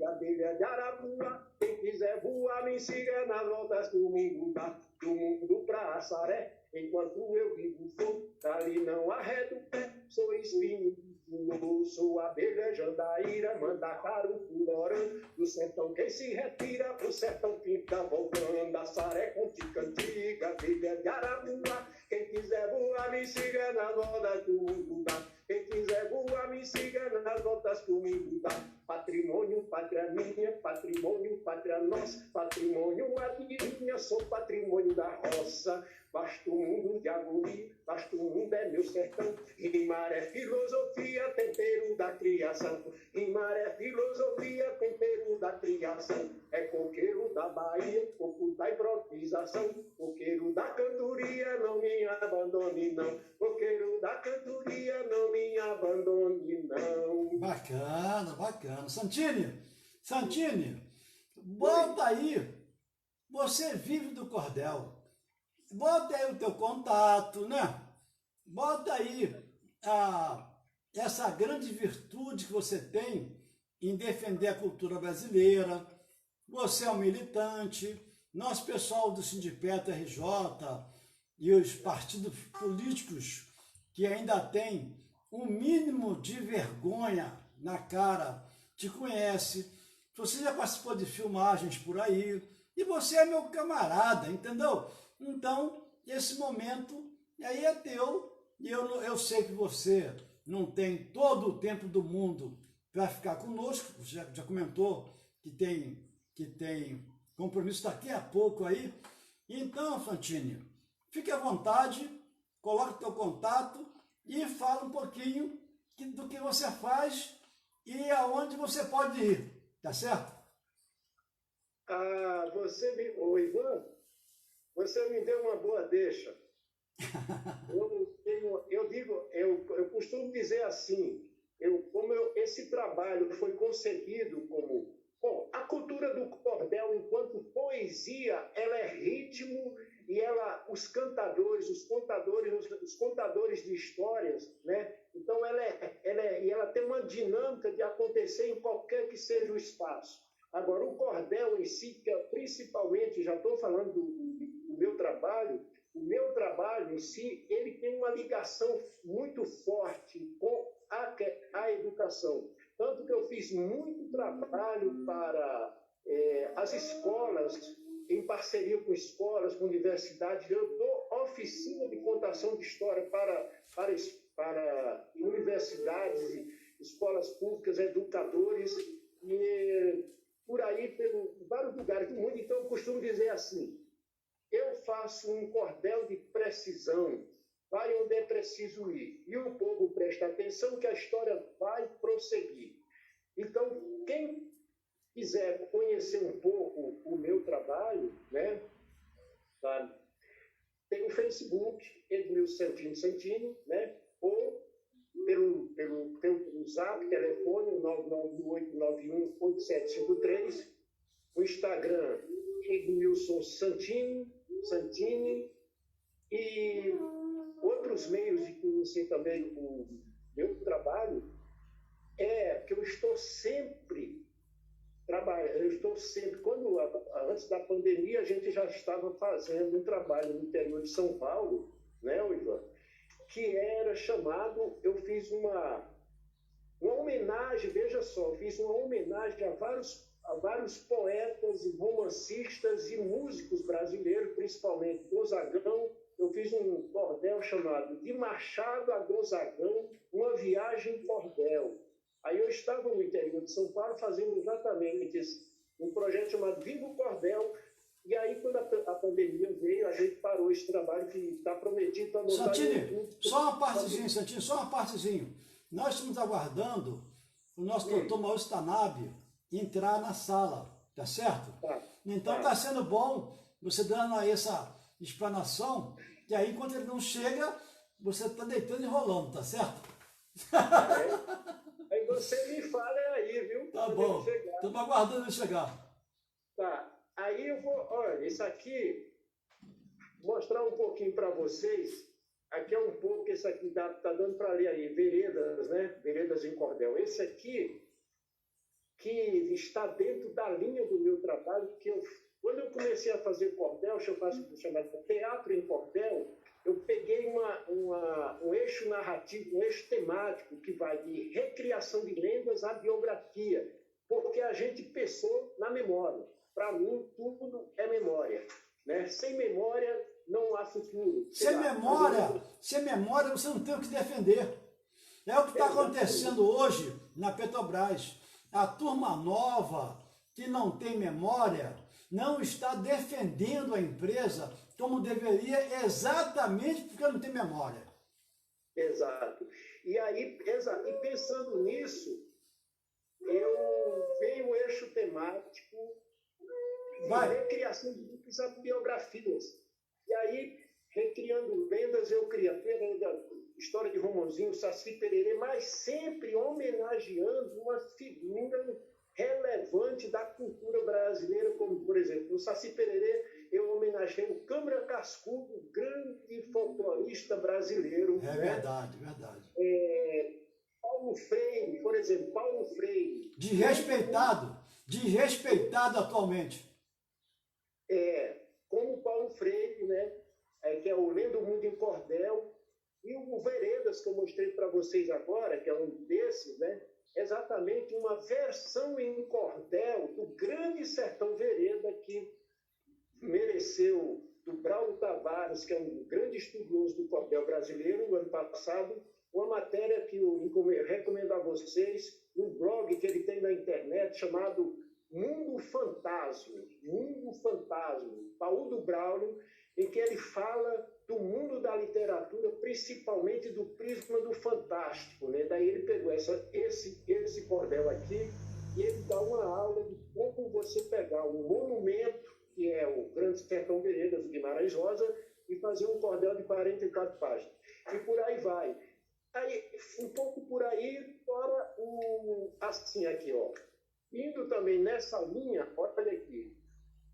abelha de Arapuá. Quem quiser voar, me siga nas voltas comigo, do mundo pra Assaré. Enquanto eu vivo sou, dali não arredo o pé, sou espinho, sou abelha jandaíra, mandacaru furorã, do sertão quem se retira, pro sertão fica voltando, Assaré cantica, abelha de Arapuá. Quem quiser voar, me siga nas voltas comigo, quem quiser voar, me siga nas voltas comigo, patrimônio, pátria minha, patrimônio, pátria nossa, patrimônio adivinha, sou patrimônio da roça. Basta o mundo de agonia, basta o mundo é meu sertão. Rimar é filosofia, tempero da criação. Rimar é filosofia, tempero da criação. É coqueiro da Bahia, coco da improvisação. Coqueiro da cantoria, não me abandone não. Coqueiro da cantoria, não me abandone não. Bacana, bacana. Santini, bota aí, você vive do cordel. Bota aí o teu contato, né? Bota aí essa grande virtude que você tem em defender a cultura brasileira. Você é um militante, nosso pessoal do Sindipeto RJ e os partidos políticos que ainda têm um mínimo de vergonha na cara, te conhece. Você já participou de filmagens por aí, e você é meu camarada, entendeu? Então, esse momento aí é teu, e eu sei que você não tem todo o tempo do mundo para ficar conosco, você já comentou que tem compromisso daqui a pouco aí. Então, Fantini, fique à vontade, coloque teu contato e fala um pouquinho do que você faz e aonde você pode ir, tá certo? Ô Ivan, você me deu uma boa deixa. Eu costumo dizer assim, esse trabalho foi concebido como... Bom, a cultura do cordel, enquanto poesia, ela é ritmo e os contadores de histórias, né? Então, ela tem uma dinâmica de acontecer em qualquer que seja o espaço. Agora, o cordel em si, que principalmente, já estou falando do meu trabalho, o meu trabalho em si, ele tem uma ligação muito forte com a educação. Tanto que eu fiz muito trabalho para as escolas, em parceria com escolas, com universidades. Eu dou oficina de contação de história para universidades, escolas públicas, educadores, e por aí, por vários lugares do mundo. Então, eu costumo dizer assim, eu faço um cordel de precisão, vai onde é preciso ir. E o povo presta atenção que a história vai prosseguir. Então, quem quiser conhecer um pouco o meu trabalho, né, sabe, tem o Facebook, Edmilson Santini, né, ou pelo Zap, telefone, 998918753, o Instagram, Edmilson Santini, e outros meios de conhecer também o meu trabalho que eu estou sempre trabalhando, antes da pandemia, a gente já estava fazendo um trabalho no interior de São Paulo, né, Ivan, que era chamado, eu fiz uma homenagem, veja só, eu fiz uma homenagem a vários poetas e romancistas e músicos brasileiros, principalmente Gonzagão. Eu fiz um cordel chamado De Machado a Gonzagão, uma viagem em cordel. Aí eu estava no interior de São Paulo fazendo exatamente um projeto chamado Viva o Cordel. E aí, quando a pandemia veio, a gente parou esse trabalho que está prometido para montar... Santini, só uma partezinha, Santini, só uma partezinha. Nós estamos aguardando o nosso doutor Maurício Tanabe entrar na sala, tá certo? Tá. Então está sendo bom você dando aí essa explanação, e aí enquanto ele não chega, você está deitando e rolando, tá certo? Aí você me fala aí, viu? Tá bom, estamos aguardando ele chegar. Tá, aí eu vou, olha, isso aqui, mostrar um pouquinho para vocês. Aqui é um pouco, esse aqui tá dando para ler aí, veredas, né? Veredas em cordel. Esse aqui que está dentro da linha do meu trabalho, que quando eu comecei a fazer cordel, eu faço chamado teatro em cordel, eu peguei um eixo narrativo, um eixo temático, que vai de recriação de lendas à biografia, porque a gente pensou na memória. Para mim, tudo é memória, né? Sem memória, não há futuro. Sem memória, você não tem o que defender. É o que está acontecendo hoje na Petrobras. A turma nova, que não tem memória, não está defendendo a empresa como deveria, exatamente porque não tem memória. Exato. E aí, pensando nisso, eu venho o eixo temático de recriação de livros a biografias. E aí, recriando lendas, eu criei a história de Romanzinho, Saci Pererê, mas sempre homenageando uma figura relevante da cultura brasileira, como, por exemplo, no Saci Pererê, eu homenageei o Câmara Cascudo, grande folclorista brasileiro. É, né? Verdade. Paulo Freire, por exemplo, Paulo Freire. Desrespeitado atualmente. Como Paulo Freire, né? Que é o Lendo o Mundo em Cordel, e o Veredas, que eu mostrei para vocês agora, que é um desses, né? Exatamente uma versão em cordel do grande Sertão Vereda, que mereceu, do Braulio Tavares, que é um grande estudioso do cordel brasileiro, no ano passado, uma matéria que eu recomendo a vocês, um blog que ele tem na internet, chamado Mundo Fantasma, Paulo do Braulio, em que ele fala do mundo da literatura, principalmente do prisma do fantástico, né? Daí ele pegou esse cordel aqui e ele dá uma aula de como você pegar um monumento, que é o Grande Sertão Vereda do Guimarães Rosa, e fazer um cordel de 44 páginas. E por aí vai. Aí, um pouco por aí, fora assim aqui, ó. Indo também nessa linha, olha aqui.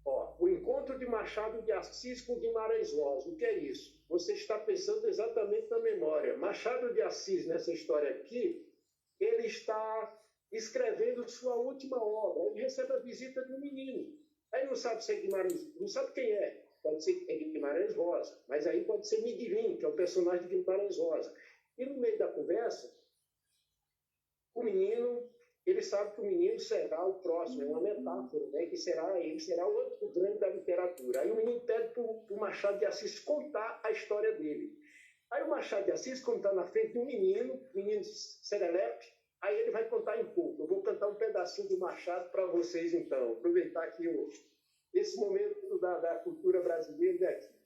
Ó, o encontro de Machado de Assis com Guimarães Rosa. O que é isso? Você está pensando exatamente na memória. Machado de Assis, nessa história aqui, ele está escrevendo sua última obra. Ele recebe a visita de um menino. Aí não sabe se é Guimarães, não sabe quem é. Pode ser Guimarães Rosa, mas aí pode ser Midirim, que é o personagem de Guimarães Rosa. E no meio da conversa, o menino, ele sabe que o menino será o próximo, é uma metáfora, né? Que ele será o outro grande da literatura. Aí o menino pede para o Machado de Assis contar a história dele. Aí o Machado de Assis, quando está na frente de um menino serelepe, aí ele vai contar em pouco. Eu vou cantar um pedacinho do Machado para vocês, então. Aproveitar aqui esse momento da cultura brasileira daqui.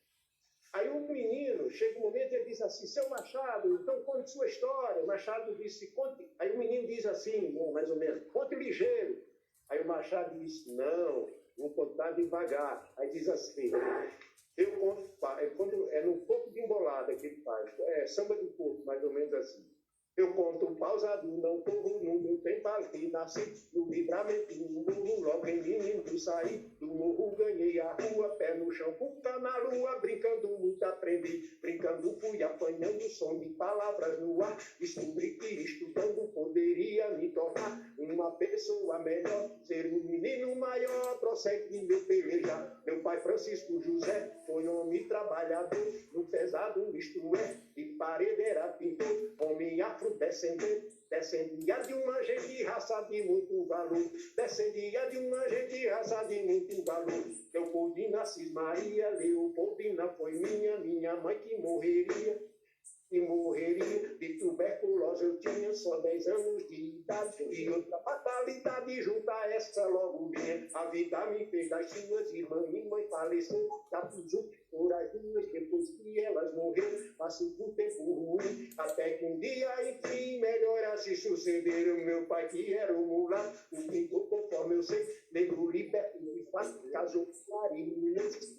Aí o menino, chega um momento e ele diz assim, seu Machado, então conte sua história. O Machado disse, conte. Aí o menino diz assim, mais ou menos, conte ligeiro. Aí o Machado disse, não, vou contar devagar. Aí diz assim, eu conto, quando é num pouco de embolada que ele faz, samba de corpo, mais ou menos assim. Eu conto pausadinho, não corro no meu tempo ali, nasci no livramento do morro, logo em menino saí do morro, ganhei a rua, pé no chão, puta na lua, brincando muito aprendi, brincando fui apanhando o som de palavras no ar, descobri que estudando poderia me tornar uma pessoa melhor, ser um menino maior, prossegue meu pelejar, meu pai Francisco José foi homem trabalhador, no pesado isto de parede era pintor, homem afrodescendente, descendia de uma gente de raça de muito valor, descendia de uma gente de raça de muito valor. Leopoldina Assis Maria, Leopoldina foi minha mãe que morreria de tuberculose. Eu tinha só 10 anos de idade e outra fatalidade junto a essa logo vinha. A vida me fez das suas irmãs, minha mãe faleceu, por as duas, depois que elas morreram, passou por tempo ruim, até que um dia, enfim, melhor se sucederam. Meu pai, que era o mulato, o pintor, conforme eu sei, negro liberto de fato, casou com marido.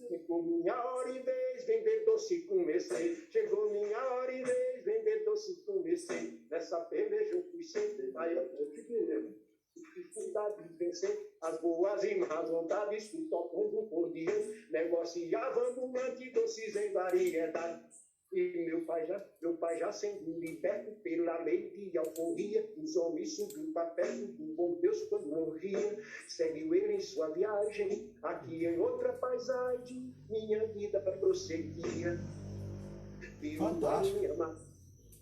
Chegou minha hora e vez, vender doce comecei. Chegou minha hora e vez, vender doce comecei. Nessa peleja eu fui sempre maior do que dinheiro. Dificuldade de vencer as boas e más vontades, fui tocando por diante, negociava ambulante, doces em variedade. E meu pai já sendo liberto pela lei de alforria, os homens subiu para perto do bom Deus quando morria. Seguiu ele em sua viagem, aqui em outra paisagem, minha vida prosseguia. Fantástico.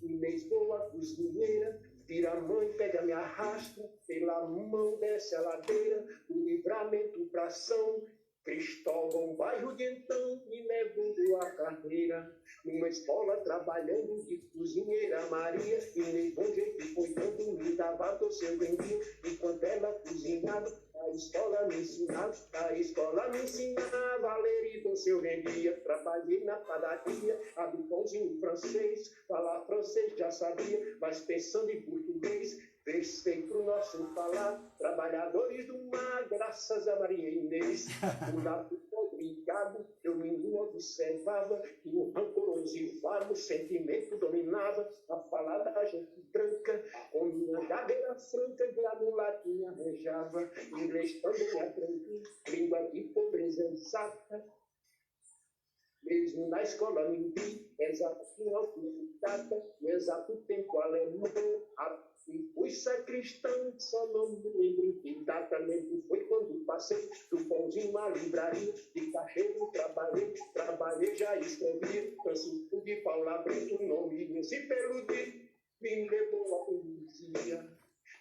Inês boa, cozinheira, vira a mãe, pega, me arrasta, pela mão desce a ladeira, o livramento pra São Cristóvão, bairro de então, me levando a carreira, numa escola trabalhando de cozinheira Maria, Inês bom jeito foi dando, me dava doce eu vendia, enquanto ela cozinhava, a escola me ensinava, ler e doce eu vendia, trabalhei na padaria, abri pãozinho francês, falar francês já sabia, mas pensando em português, pensei pro nosso falar, trabalhadores do mar, graças a Maria Inês, o lado obrigado, eu menino observava, que o rancoroso e vago sentimento dominava, a falar da gente branca, com minha gagueira franca, granulatinha arranjava, inglês também aprendi, língua de pobreza exata, mesmo na escola me vi, exato com autodidata, no exato tempo alemão, e fui sacristão, só não me lembro que data, lembro foi quando passei do pãozinho à livraria, de cacheiro trabalhei, já escrevi, Francisco de Paula Brito, nome não se peludir, me levou a poesia,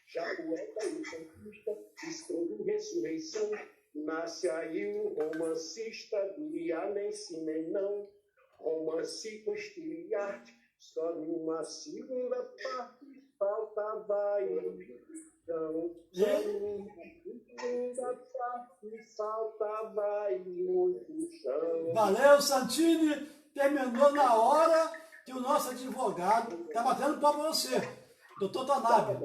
já poeta e contista, escrevo ressurreição, nasce aí um romancista, diria nem sim nem não, romance com estilo e arte, só numa segunda parte faltava ilusão, só numa segunda parte faltava ilusão. Valeu, Santini, terminou na hora que o nosso advogado está batendo palma para você, doutor Tanabe.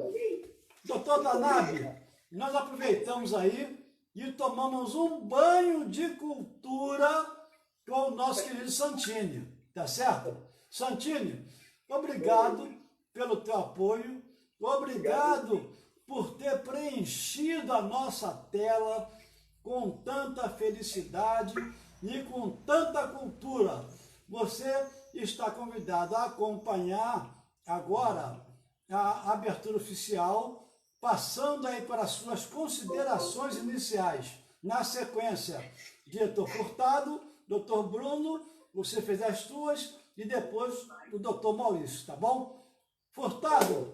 Doutor Tanabe, nós aproveitamos aí e tomamos um banho de cultura com o nosso querido Santini, tá certo? Santini, obrigado pelo teu apoio, obrigado por ter preenchido a nossa tela com tanta felicidade e com tanta cultura. Você está convidado a acompanhar agora a abertura oficial, passando aí para as suas considerações iniciais. Na sequência, diretor Furtado, doutor Bruno, você fez as tuas, e depois o doutor Maurício, tá bom? Furtado,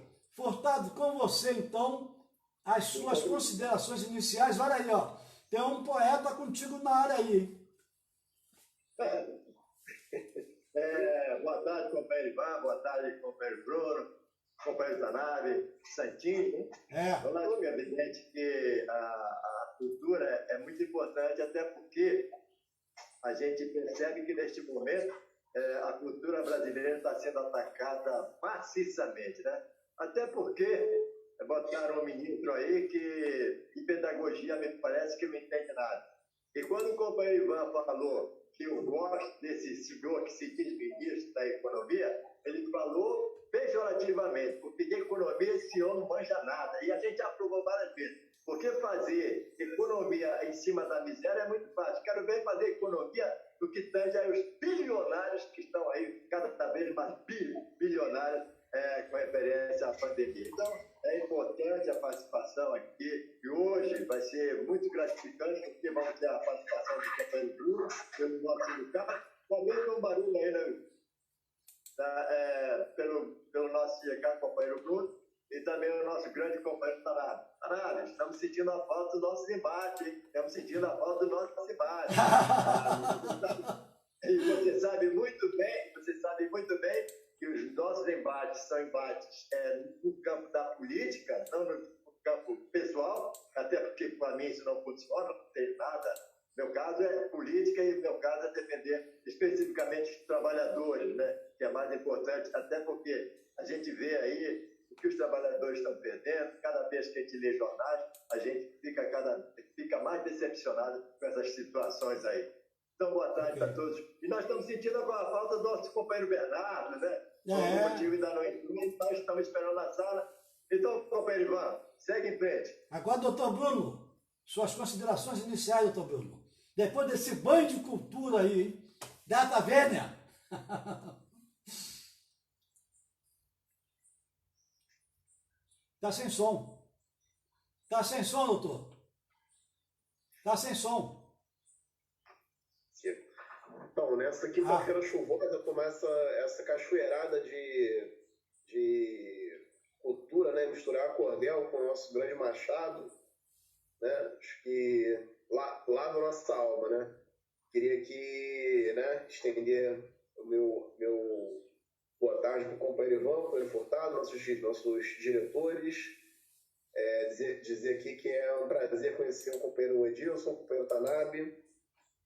com você então, as suas considerações iniciais. Olha aí, ó, tem um poeta contigo na área aí. Boa tarde, companheiro Ivan, boa tarde, companheiro Bruno, companheiro Tanabe, Santini. Eu acho que é evidente que a cultura é muito importante, até porque a gente percebe que neste momento a cultura brasileira está sendo atacada maciçamente, né? Até porque botaram um ministro aí que de pedagogia me parece que não entende nada. E quando o companheiro Ivan falou que eu gosto desse senhor que se diz ministro da economia, ele falou pejorativamente, porque de economia esse senhor não manja nada. E a gente aprovou várias vezes. Porque fazer economia em cima da miséria é muito fácil. Quero ver fazer economia do que tange aí os bilionários que estão aí, cada vez mais bilionários, com referência à pandemia. Então, é importante a participação aqui, e hoje vai ser muito gratificante, porque vamos ter a participação do companheiro Bruno, pelo nosso sindicato, também tem um barulho aí, né? Pelo nosso sindicato, companheiro Bruno, e também o nosso grande companheiro Tanabe. Tanabe, estamos sentindo a falta do nosso embate, hein? Estamos sentindo a falta do nosso embate. E você sabe muito bem que os nossos embates são embates no campo da política, não no campo pessoal, até porque para mim isso não funciona, não tem nada. Meu caso é política e meu caso é defender especificamente os trabalhadores, né? Que é mais importante, até porque a gente vê aí o que os trabalhadores estão perdendo. Cada vez que a gente lê jornais, a gente fica mais decepcionado com essas situações aí. Então, boa tarde a todos. E nós estamos sentindo a falta do nosso companheiro Bernardo, né? Por algum motivo ainda não entrou, nós estamos esperando na sala. Então, companheiro Ivan, segue em frente. Agora, doutor Bruno, suas considerações iniciais, doutor Bruno. Depois desse banho de cultura aí, hein? Data Vênia. Tá sem som. Tá sem som, doutor. Tá sem som. Então, nessa quinta-feira chuvosa começa essa cachoeirada de cultura, né? Misturar cordel com o nosso grande machado, né? Acho que lava a nossa alma, né? Queria aqui, né, estender o meu boa tarde para o companheiro Ivan, companheiro Furtado, nossos diretores. Dizer aqui que é um prazer conhecer o companheiro Edilson, o companheiro Tanabe.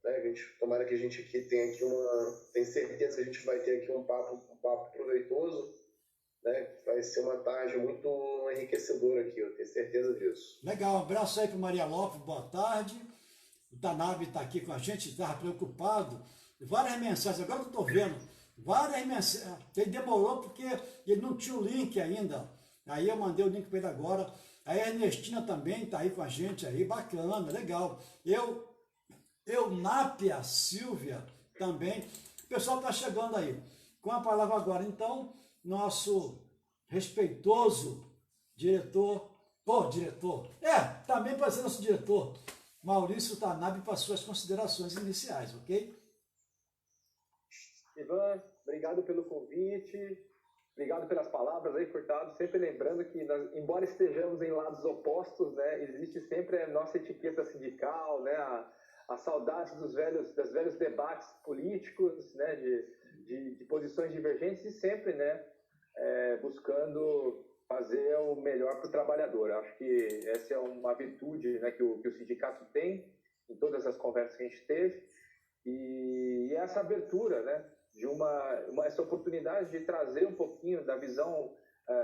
Né, tomara que a gente aqui tenha aqui tenho certeza que a gente vai ter aqui um papo proveitoso, né? Vai ser uma tarde muito enriquecedora aqui, eu tenho certeza disso. Legal, um abraço aí para Maria Lopes, boa tarde. O Tanabe está aqui com a gente, estava preocupado. Várias mensagens, agora que eu estou vendo, várias mensagens. Ele demorou porque ele não tinha o link ainda. Aí eu mandei o link para ele agora. A Ernestina também está aí com a gente aí, bacana, legal. Nápia Silvia também. O pessoal está chegando aí. Com a palavra agora, então, nosso respeitoso diretor, também pode ser nosso diretor, Maurício Tanabe, para suas considerações iniciais, ok? Ivan, obrigado pelo convite, obrigado pelas palavras aí, Furtado, sempre lembrando que nós, embora estejamos em lados opostos, né, existe sempre a nossa etiqueta sindical, né, a saudade dos velhos debates políticos, né, de posições divergentes e sempre, né, buscando fazer o melhor para o trabalhador. Acho que essa é uma virtude, né, que o sindicato tem em todas as conversas que a gente teve, e essa abertura, né, de essa oportunidade de trazer um pouquinho da visão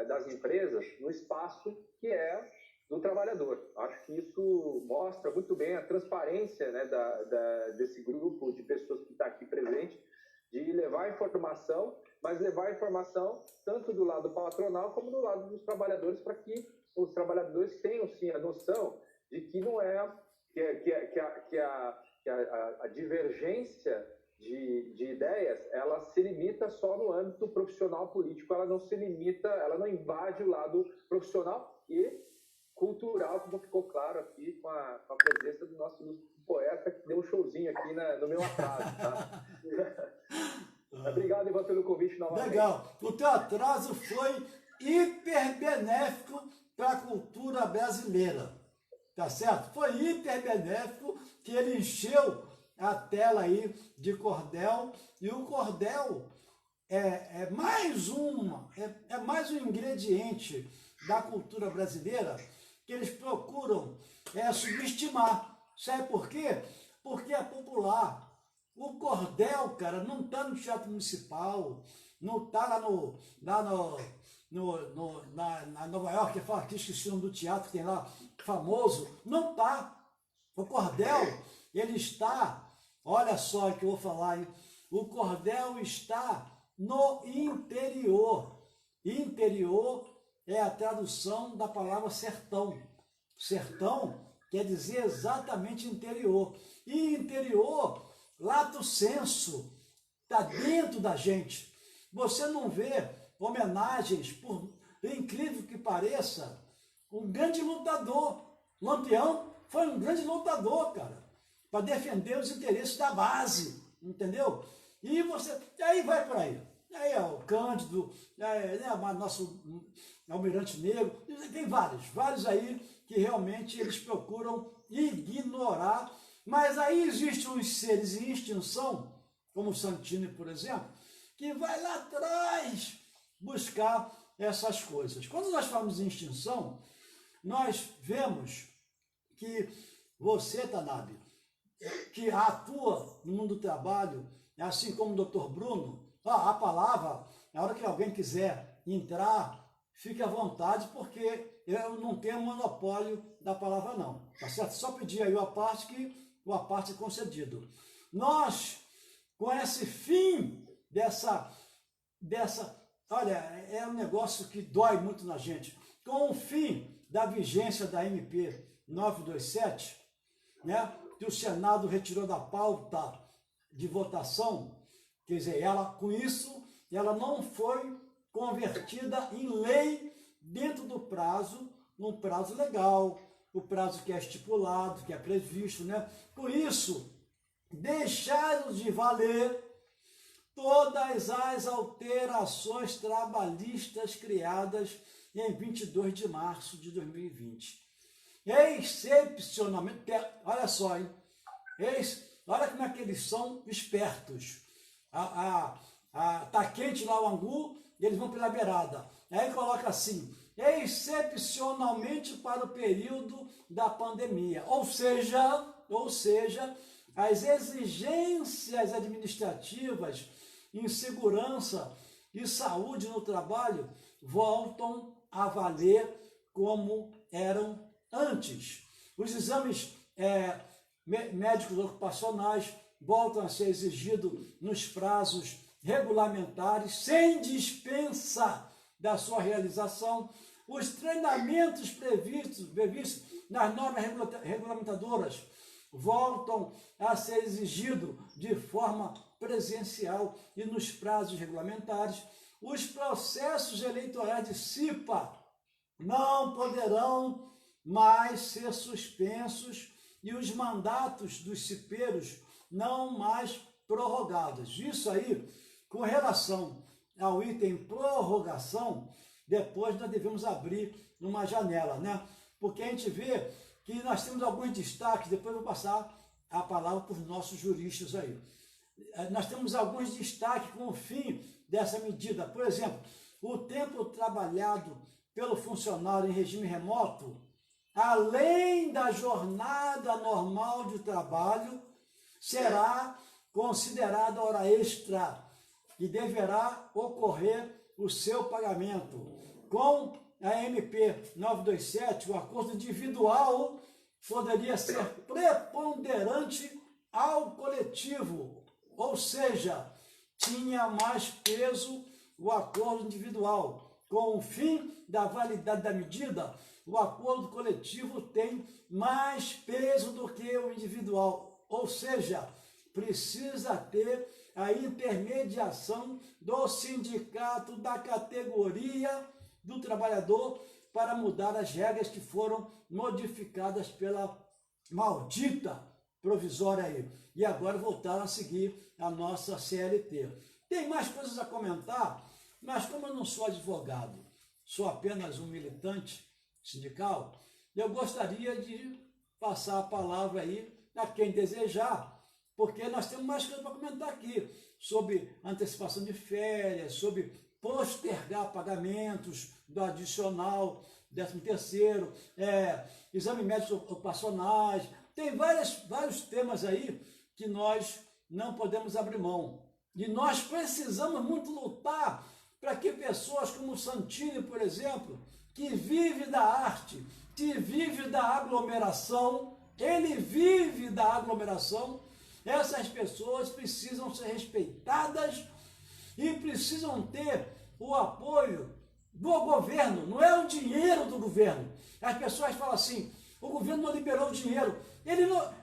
das empresas no espaço que é do trabalhador. Acho que isso mostra muito bem a transparência, né, desse grupo de pessoas que está aqui presente, de levar informação, mas levar informação tanto do lado patronal como do lado dos trabalhadores, para que os trabalhadores tenham, sim, a noção de que não é que a divergência de ideias, ela se limita só no âmbito profissional político, ela não se limita, ela não invade o lado profissional e cultural, como ficou claro aqui com a presença do nosso poeta, que deu um showzinho aqui no meu atraso, tá? Obrigado, Ivan, pelo convite novamente. Legal. O teu atraso foi hiper benéfico para a cultura brasileira, tá certo? Foi hiper benéfico, que ele encheu a tela aí de cordel, e o cordel é mais um ingrediente da cultura brasileira que eles procuram subestimar. Sabe por quê? Porque é popular. O cordel, cara, não está no Teatro Municipal, não está na Nova York, que esqueci o nome do teatro que tem lá, famoso, não está. O cordel, ele está, olha só o que eu vou falar, hein? O cordel está no interior. Interior é a tradução da palavra sertão. Sertão quer dizer exatamente interior. E interior, lato sensu, está dentro da gente. Você não vê homenagens, por incrível que pareça, um grande lutador. Lampião foi um grande lutador, cara, para defender os interesses da base, entendeu? E aí vai por aí. Aí é o Cândido, nosso Almirante Negro, tem vários aí que realmente eles procuram ignorar, mas aí existem uns seres em extinção, como o Santini, por exemplo, que vai lá atrás buscar essas coisas. Quando nós falamos em extinção, nós vemos que você, Tanabe, que atua no mundo do trabalho, assim como o Dr. Bruno, a palavra, na hora que alguém quiser entrar, fique à vontade, porque eu não tenho monopólio da palavra, não. Tá certo? Só pedir aí a parte que o a parte é concedido. Nós, com esse fim olha, é um negócio que dói muito na gente. Com o fim da vigência da MP 927, né, que o Senado retirou da pauta de votação, quer dizer, com isso, ela não foi convertida em lei dentro do prazo, num prazo legal, o prazo que é estipulado, que é previsto, né? Com isso, deixaram de valer todas as alterações trabalhistas criadas em 22 de março de 2020. Excepcionalmente, olha só, hein? Olha como é que eles são espertos. Tá quente lá o angu, eles vão pela beirada. Aí coloca assim, excepcionalmente para o período da pandemia. Ou seja, as exigências administrativas em segurança e saúde no trabalho voltam a valer como eram antes. Os exames médicos ocupacionais voltam a ser exigidos nos prazos regulamentares, sem dispensa da sua realização. Os treinamentos previstos nas normas regulamentadoras voltam a ser exigidos de forma presencial e nos prazos regulamentares. Os processos eleitorais de CIPA não poderão mais ser suspensos e os mandatos dos cipeiros não mais prorrogados. Isso aí, com relação ao item prorrogação, depois nós devemos abrir uma janela, né? Porque a gente vê que nós temos alguns destaques, depois eu vou passar a palavra para os nossos juristas aí. Nós temos alguns destaques com o fim dessa medida. Por exemplo, o tempo trabalhado pelo funcionário em regime remoto, além da jornada normal de trabalho, será considerada hora extra e deverá ocorrer o seu pagamento. Com a MP 927, o acordo individual poderia ser preponderante ao coletivo, ou seja, tinha mais peso o acordo individual. Com o fim da validade da medida, o acordo coletivo tem mais peso do que o individual, ou seja, precisa ter a intermediação do sindicato da categoria do trabalhador para mudar as regras que foram modificadas pela maldita provisória aí. E agora voltaram a seguir a nossa CLT. Tem mais coisas a comentar, mas como eu não sou advogado, sou apenas um militante sindical, eu gostaria de passar a palavra aí a quem desejar, porque nós temos mais coisas para comentar aqui, sobre antecipação de férias, sobre postergar pagamentos do adicional, 13º, exame médico ocupacionais, tem vários temas aí que nós não podemos abrir mão. E nós precisamos muito lutar para que pessoas como o Santini, por exemplo, que vive da arte, que vive da aglomeração, ele vive da aglomeração, essas pessoas precisam ser respeitadas e precisam ter o apoio do governo, não é o dinheiro do governo. As pessoas falam assim, o governo não liberou o dinheiro.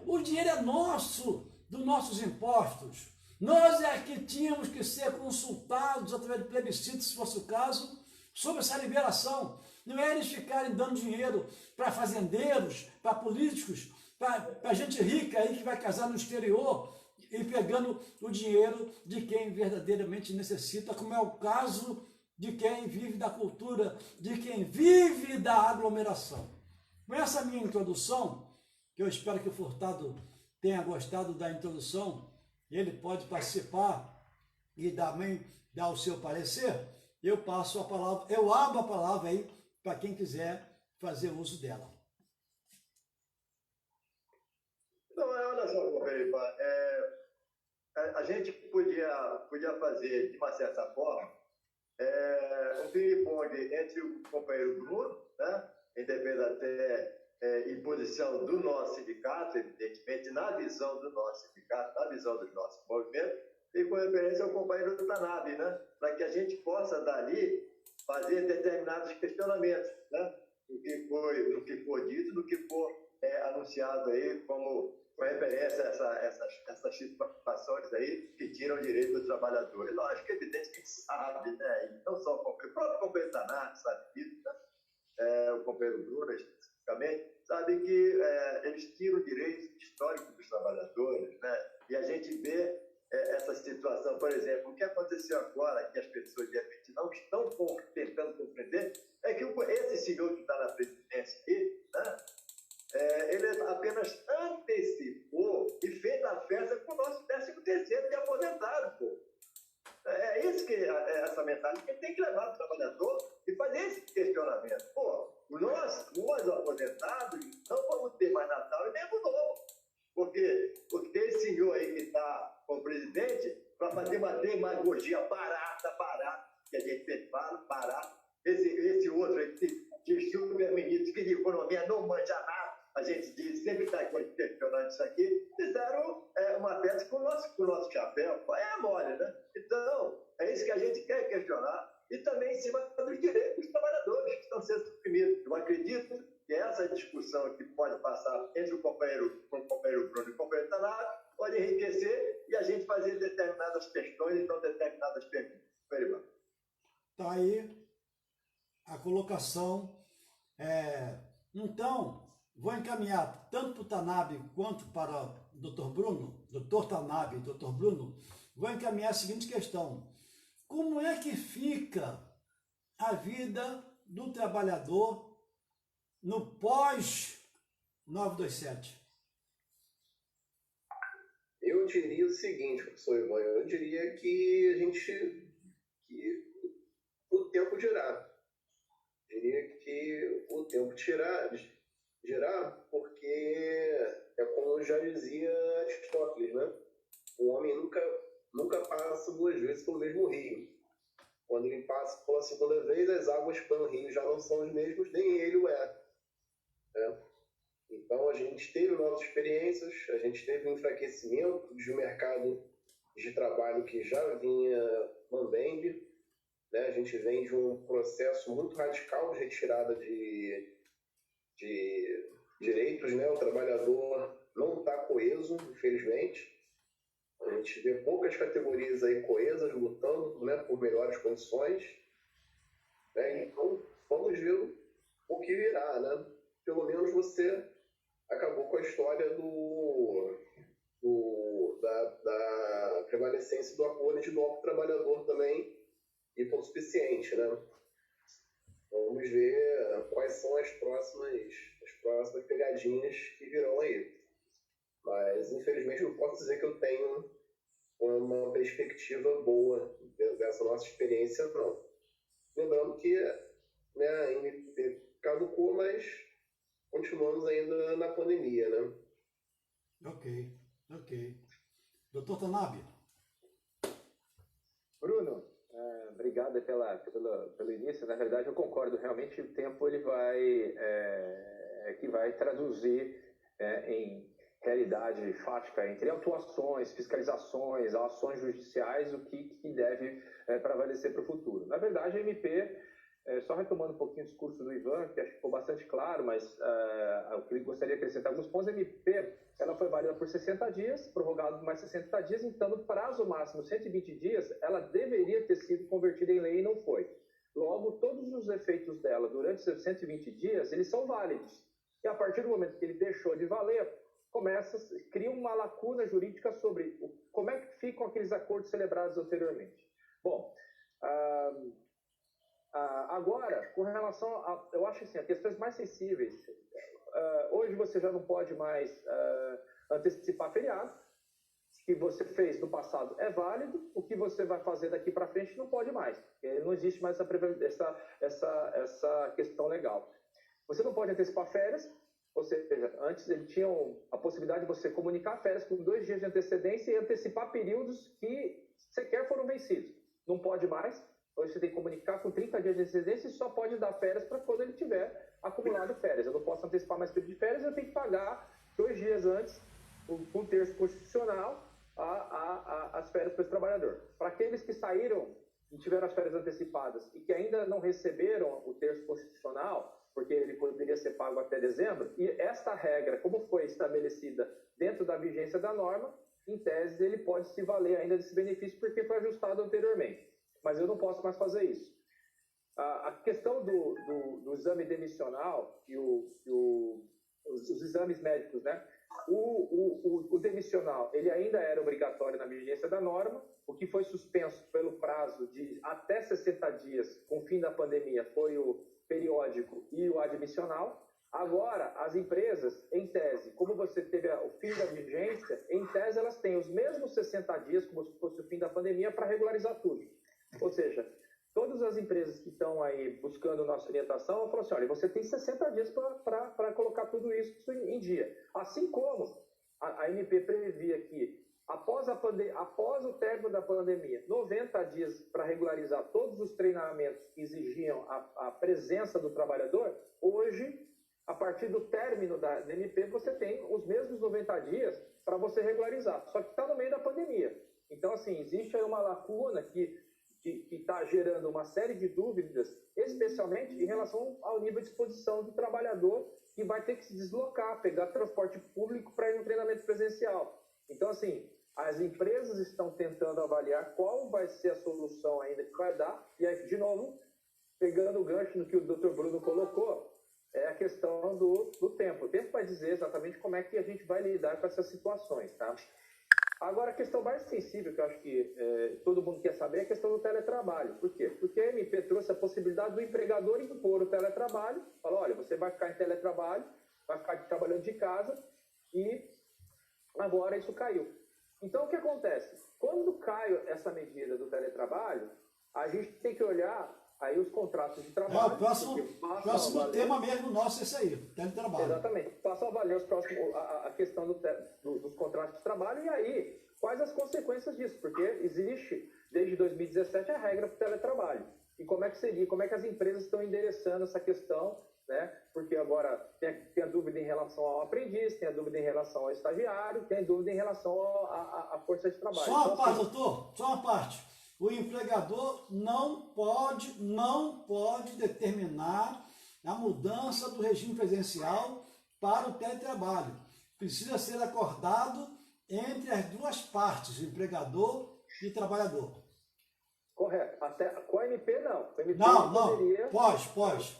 O dinheiro é nosso, dos nossos impostos. Nós é que tínhamos que ser consultados através de plebiscito, se fosse o caso, sobre essa liberação. Não é eles ficarem dando dinheiro para fazendeiros, para políticos, para gente rica aí que vai casar no exterior e pegando o dinheiro de quem verdadeiramente necessita, como é o caso de quem vive da cultura, de quem vive da aglomeração. Com essa minha introdução, que eu espero que o Furtado tenha gostado da introdução, ele pode participar e também dar o seu parecer, eu passo a palavra, eu abro a palavra aí para quem quiser fazer uso dela. Então, olha só, Coperipa, a gente podia fazer, de uma certa forma, um ping-pong entre o companheiro Bruno, né, em defesa até em posição do nosso sindicato, evidentemente, na visão do nosso sindicato, na visão do nosso movimento, e com referência ao companheiro do Tanabe, né, para que a gente possa, dali, fazer determinados questionamentos, né, do que for dito, do que for anunciado aí como com referência a essas situações aí que tiram o direito do trabalhador. E lógico que é evidente que a gente sabe, né, e não só o próprio companheiro Tanabe sabe disso, né? o companheiro Bruno especificamente, sabe que eles tiram direitos históricos dos trabalhadores, né? E a gente vê essa situação, por exemplo, o que aconteceu agora, que as pessoas de repente não estão tentando compreender, é que esse senhor que está na presidência aqui, né, ele apenas antecipou e fez a festa com o nosso 13º de aposentado, pô. É isso que essa mensagem que tem que levar para o trabalhador e fazer esse questionamento. Pô, nós aposentados, não vamos ter mais Natal e nem Ano Novo. Porque esse senhor aí que está como presidente, para fazer uma demagogia barata, que a gente sempre fala, barata. Esse outro aí que super-ministro que de economia não manja nada, a gente diz, sempre está questionando isso aqui, fizeram uma festa com o nosso chapéu. É mole, né? Então, é isso que a gente quer questionar. E também em cima dos direitos dos trabalhadores que estão sendo suprimidos. Eu acredito que essa discussão que pode passar entre o companheiro Bruno e o companheiro Tanaka pode enriquecer e a gente fazer determinadas questões e não determinadas perguntas. Está aí a colocação. Então, vou encaminhar tanto para o Tanabe quanto para o Dr. Bruno, Dr. Tanabe e Dr. Bruno, vou encaminhar a seguinte questão. Como é que fica a vida do trabalhador no pós-927? Eu diria o seguinte, professor Ivan, eu diria que o tempo dirá. Eu diria que o tempo dirá, porque é como já dizia Aristóteles, né? O homem nunca passa 2 vezes pelo mesmo rio. Quando ele passa pela segunda vez, as águas pelo rio já não são as mesmas, nem ele o é. Então, a gente teve novas experiências, a gente teve um enfraquecimento de um mercado de trabalho que já vinha mambembe, né? A gente vem de um processo muito radical de retirada de direitos, né? O trabalhador não está coeso, infelizmente. A gente vê poucas categorias aí coesas lutando, né, por melhores condições. Né? Então, vamos ver o que virá, né? Pelo menos você acabou com a história da prevalecência do acordo de bloco trabalhador também hipossuficiente, né? Vamos ver quais são as próximas pegadinhas que virão aí. Mas, infelizmente, eu posso dizer que eu tenho uma perspectiva boa dessa nossa experiência, não. Lembrando que, né, a MP caducou, mas continuamos ainda na pandemia, né? Ok. Doutor Tanabe. Bruno, obrigado pelo início. Na verdade, eu concordo. Realmente, o tempo ele vai traduzir em realidade fática entre autuações, fiscalizações, ações judiciais, o que deve prevalecer para o futuro. Na verdade, a MP, só retomando um pouquinho o discurso do Ivan, que acho que ficou bastante claro, mas eu gostaria de acrescentar alguns pontos. A MP ela foi válida por 60 dias, prorrogado por mais 60 dias, então no prazo máximo 120 dias, ela deveria ter sido convertida em lei e não foi. Logo, todos os efeitos dela durante esses 120 dias, eles são válidos. E a partir do momento que ele deixou de valer, cria uma lacuna jurídica sobre como é que ficam aqueles acordos celebrados anteriormente. Bom, agora, com relação eu acho assim, as questões mais sensíveis, hoje você já não pode mais antecipar feriado, o que você fez no passado é válido, o que você vai fazer daqui para frente não pode mais, não existe mais essa questão legal. Você não pode antecipar férias, ou seja, antes eles tinham a possibilidade de você comunicar férias com 2 dias de antecedência e antecipar períodos que sequer foram vencidos. Não pode mais. Hoje você tem que comunicar com 30 dias de antecedência e só pode dar férias para quando ele tiver acumulado férias. Eu não posso antecipar mais período de férias, eu tenho que pagar 2 dias antes, com terço constitucional, as férias para esse trabalhador. Para aqueles que saíram e tiveram as férias antecipadas e que ainda não receberam o terço constitucional, porque ele poderia ser pago até dezembro, e esta regra, como foi estabelecida dentro da vigência da norma, em tese ele pode se valer ainda desse benefício porque foi ajustado anteriormente. Mas eu não posso mais fazer isso. A questão do exame demissional e os exames médicos, né? O demissional, ele ainda era obrigatório na vigência da norma. O que foi suspenso pelo prazo de até 60 dias, com o fim da pandemia, foi o periódico e o admissional. Agora, as empresas, em tese, como você teve o fim da vigência, em tese elas têm os mesmos 60 dias, como se fosse o fim da pandemia, para regularizar tudo. Ou seja, todas as empresas que estão aí buscando nossa orientação, vão falar assim, olha, você tem 60 dias para colocar tudo isso em dia. Assim como a MP previa que, após o término da pandemia, 90 dias para regularizar todos os treinamentos que exigiam a presença do trabalhador, hoje, a partir do término da MP, você tem os mesmos 90 dias para você regularizar, só que está no meio da pandemia. Então, assim, existe aí uma lacuna que está gerando uma série de dúvidas, especialmente em relação ao nível de exposição do trabalhador que vai ter que se deslocar, pegar transporte público para ir no treinamento presencial. Então, assim, as empresas estão tentando avaliar qual vai ser a solução ainda que vai dar, e aí, de novo, pegando o gancho no que o Dr. Bruno colocou, é a questão do tempo. O tempo vai dizer exatamente como é que a gente vai lidar com essas situações, tá? Agora, a questão mais sensível, que eu acho que todo mundo quer saber, é a questão do teletrabalho. Por quê? Porque a MP trouxe a possibilidade do empregador impor o teletrabalho, falou, olha, você vai ficar em teletrabalho, vai ficar trabalhando de casa, e agora isso caiu. Então, o que acontece? Quando cai essa medida do teletrabalho, a gente tem que olhar aí os contratos de trabalho. O próximo tema mesmo nosso é esse aí, teletrabalho. Exatamente. Passam a valer a questão dos contratos de trabalho e aí, quais as consequências disso? Porque existe, desde 2017, a regra para o teletrabalho. E como é que seria? Como é que as empresas estão endereçando essa questão, né? Porque agora tem a dúvida em relação ao aprendiz, tem a dúvida em relação ao estagiário, tem a dúvida em relação à força de trabalho. Só uma parte, doutor, só uma parte. O empregador não pode determinar a mudança do regime presencial para o teletrabalho. Precisa ser acordado entre as duas partes, empregador e trabalhador. Correto. Até com a MP não. Com a MP não. Pode.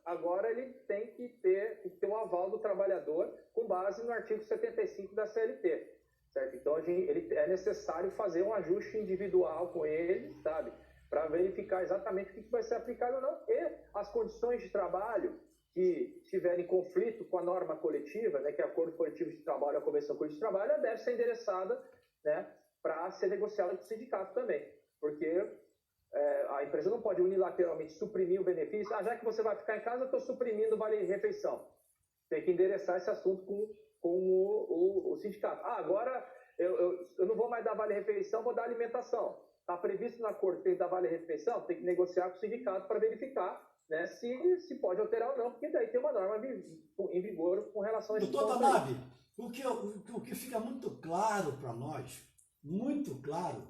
Agora ele tem que ter o aval do trabalhador com base no artigo 75 da CLT. Certo? Então, é necessário fazer um ajuste individual com ele, sabe? Para verificar exatamente o que vai ser aplicado ou não. E as condições de trabalho que estiverem em conflito com a norma coletiva, né, que é o acordo coletivo de trabalho, a convenção coletiva de trabalho, ela deve ser endereçada, né, para ser negociada com o sindicato também. Porque a empresa não pode unilateralmente suprimir o benefício. Já que você vai ficar em casa, eu estou suprimindo o vale-refeição. Tem que endereçar esse assunto com o sindicato. Agora eu não vou mais dar vale-refeição, vou dar alimentação. Está previsto no acordo que tem que dar vale-refeição, tem que negociar com o sindicato para verificar, né, se pode alterar ou não, porque daí tem uma norma em vigor com relação a isso. Doutor Tanabe, o que fica muito claro para nós, muito claro,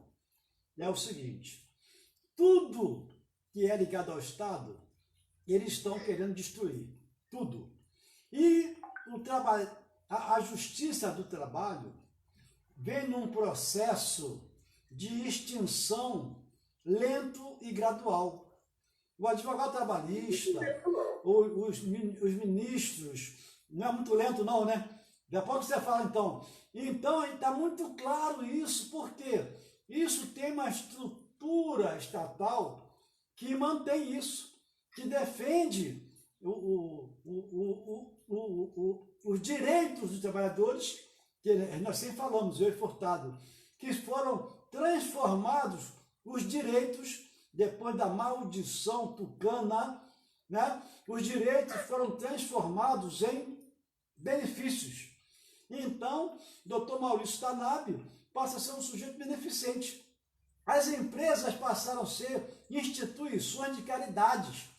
é o seguinte: tudo que é ligado ao Estado, eles estão querendo destruir. Tudo. E a Justiça do Trabalho vem num processo de extinção lento e gradual. O advogado trabalhista, os ministros, não é muito lento não, né? Depois que você fala então está muito claro isso, porque isso tem uma estrutura estatal que mantém isso, que defende os direitos dos trabalhadores, que nós sempre falamos, eu e Furtado, que foram transformados os direitos, depois da maldição tucana, né? Os direitos foram transformados em benefícios. Então, Dr. Maurício Tanabe passa a ser um sujeito beneficente. As empresas passaram a ser instituições de caridades.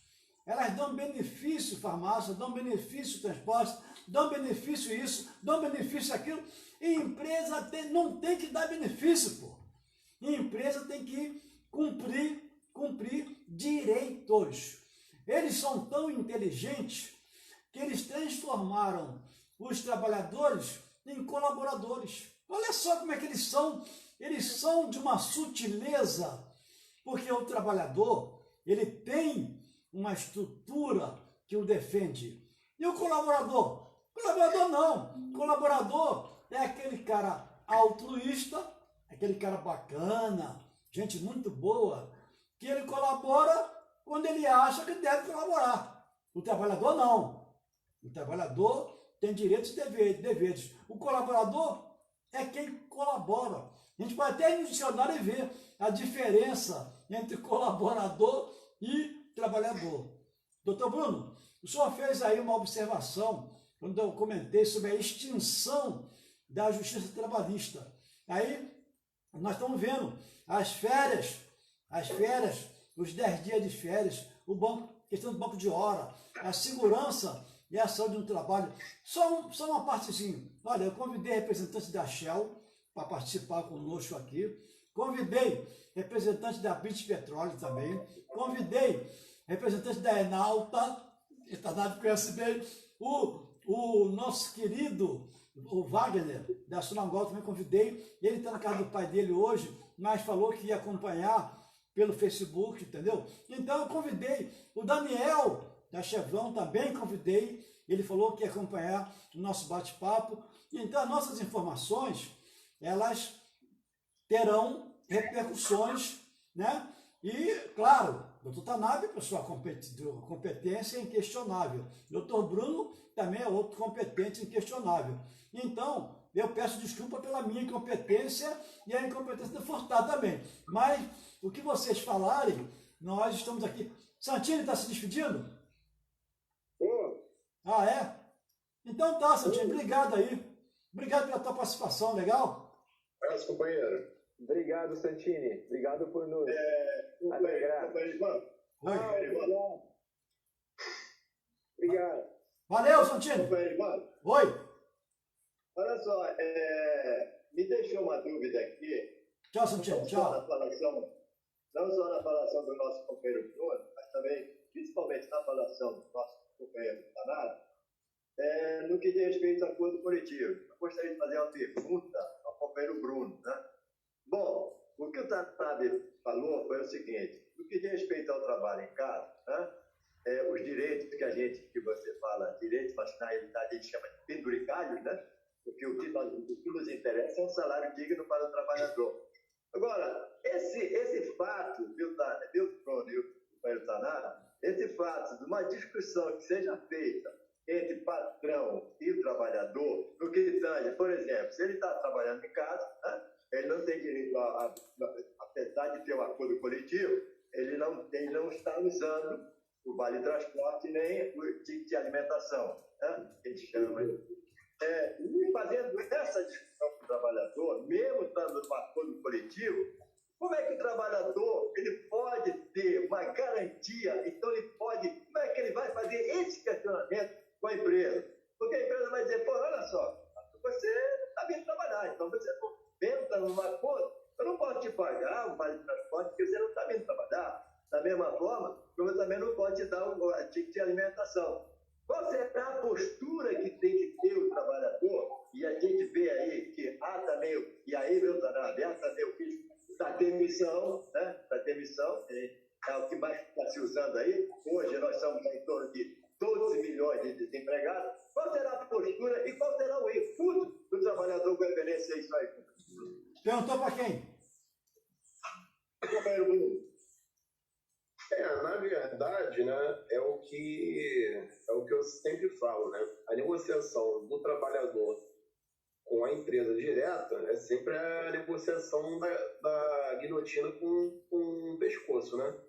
Elas dão benefício farmácia, dão benefício transporte, dão benefício isso, dão benefício aquilo. E empresa não tem que dar benefício, pô. E empresa tem que cumprir direitos. Eles são tão inteligentes que eles transformaram os trabalhadores em colaboradores. Olha só como é que eles são. Eles são de uma sutileza, porque o trabalhador, ele tem uma estrutura que o defende. E o colaborador? Colaborador não. Colaborador é aquele cara altruísta, aquele cara bacana, gente muito boa, que ele colabora quando ele acha que deve colaborar. O trabalhador não. O trabalhador tem direitos e deveres. O colaborador é quem colabora. A gente pode até ir no dicionário e ver a diferença entre colaborador e trabalhador. Doutor Bruno, o senhor fez aí uma observação quando eu comentei sobre a extinção da justiça trabalhista. Aí nós estamos vendo as férias, os 10 dias de férias, o banco, questão do banco de hora, a segurança e a saúde no trabalho. Só uma partezinha. Olha, eu convidei representantes da Shell para participar conosco aqui. Convidei representantes da British Petroleum também. Convidei representantes da Enalta, que está na conhece bem. O nosso querido, o Wagner, da Sonangol, também convidei. Ele está na casa do pai dele hoje, mas falou que ia acompanhar pelo Facebook, entendeu? Então eu convidei o Daniel, da Chevron, também convidei. Ele falou que ia acompanhar o nosso bate-papo. Então as nossas informações, elas terão repercussões, né? E, claro, o doutor Tanabe, pessoa competência inquestionável. O doutor Bruno também é outro competente inquestionável. Então, eu peço desculpa pela minha incompetência e a incompetência do Furtado também. Mas, o que vocês falarem, nós estamos aqui. Santini está se despedindo? Ah, é? Então tá, Santini, obrigado aí. Obrigado pela tua participação, legal? Abraço, companheiro. Obrigado, Santini. Obrigado por nos alegrar. Obrigado. Valeu, Santini. Oi. Olha só, me deixou uma dúvida aqui. Tchau, Santini. Tchau. Não só na falação do nosso companheiro Bruno, mas também, principalmente na falação do nosso companheiro Tanabe, no que diz respeito ao acordo coletivo. Eu gostaria de fazer uma pergunta ao companheiro Bruno, né? Bom, o que o Tanabe falou foi o seguinte: no que diz respeito ao trabalho em casa, né? Os direitos que você fala, direitos, mas na realidade a gente chama de penduricalhos, né? Porque o que nos interessa é um salário digno para o trabalhador. Agora, esse fato, viu, Bruno e o companheiro Tanabe, esse fato de uma discussão que seja feita entre patrão e o trabalhador, no que tange, por exemplo, se ele está trabalhando em casa, né? Ele não tem direito, apesar de ter um acordo coletivo, ele não está usando o vale transporte nem o ticket de alimentação, né? Que a gente chama. E fazendo essa discussão com o trabalhador, mesmo estando no acordo coletivo, como é que o trabalhador ele pode ter uma garantia? Então como é que ele vai fazer esse questionamento com a empresa? Porque a empresa vai dizer, olha só, você está vindo trabalhar, então você está num acordo, eu não posso te pagar um vale de transporte porque você não está vindo trabalhar. Da mesma forma, como eu também não posso te dar um ticket de alimentação. Qual será a postura que tem que ter o trabalhador? E a gente vê aí que há também, e aí, meu Tanabe, há também o risco da demissão, né? Da demissão, é o que mais está se usando aí. Hoje nós estamos em torno de 12 milhões de desempregados. Qual será a postura e qual será o input do trabalhador goiabense a isso aí? Perguntou para quem? Companheiro Bruno. Na verdade, né, é o que eu sempre falo, né? A negociação do trabalhador com a empresa direta é sempre a negociação da guilhotina com o pescoço, né?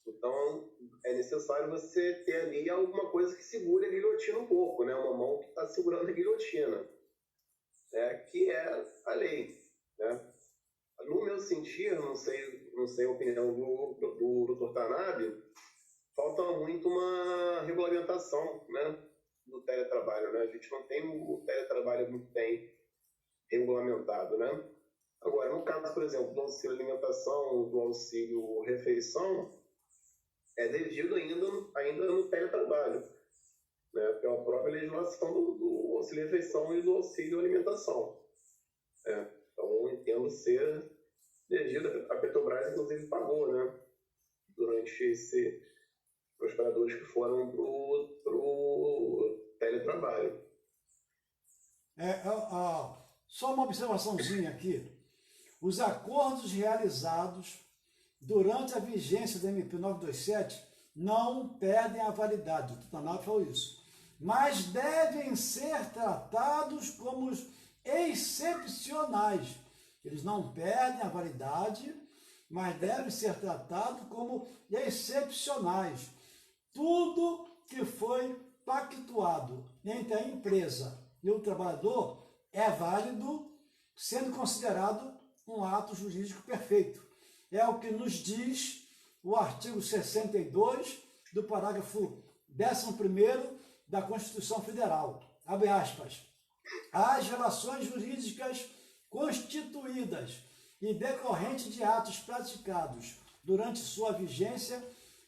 Então, é necessário você ter ali alguma coisa que segure a guilhotina um pouco, né? Uma mão que está segurando a guilhotina, que é a lei, né? No meu sentir, não sei a opinião do Dr. Tanabe, falta muito uma regulamentação, né, do teletrabalho, né? A gente não tem o teletrabalho muito bem regulamentado, né? Agora, no caso, por exemplo, do auxílio alimentação, do auxílio refeição, é devido ainda no teletrabalho, né? Pela própria legislação do auxílio refeição e do auxílio alimentação, Então, eu entendo ser devido, a Petrobras, inclusive, pagou, né? durante os operadores que foram para o teletrabalho. Só uma observaçãozinha aqui. Os acordos realizados durante a vigência da MP 927 não perdem a validade. O Tutanábio falou isso. Mas devem ser tratados como excepcionais. Eles não perdem a validade, mas devem ser tratados como excepcionais. Tudo que foi pactuado entre a empresa e o trabalhador é válido, sendo considerado um ato jurídico perfeito. É o que nos diz o artigo 62 do parágrafo 11º da Constituição Federal. Abre aspas. As relações jurídicas constituídas e decorrentes de atos praticados durante sua vigência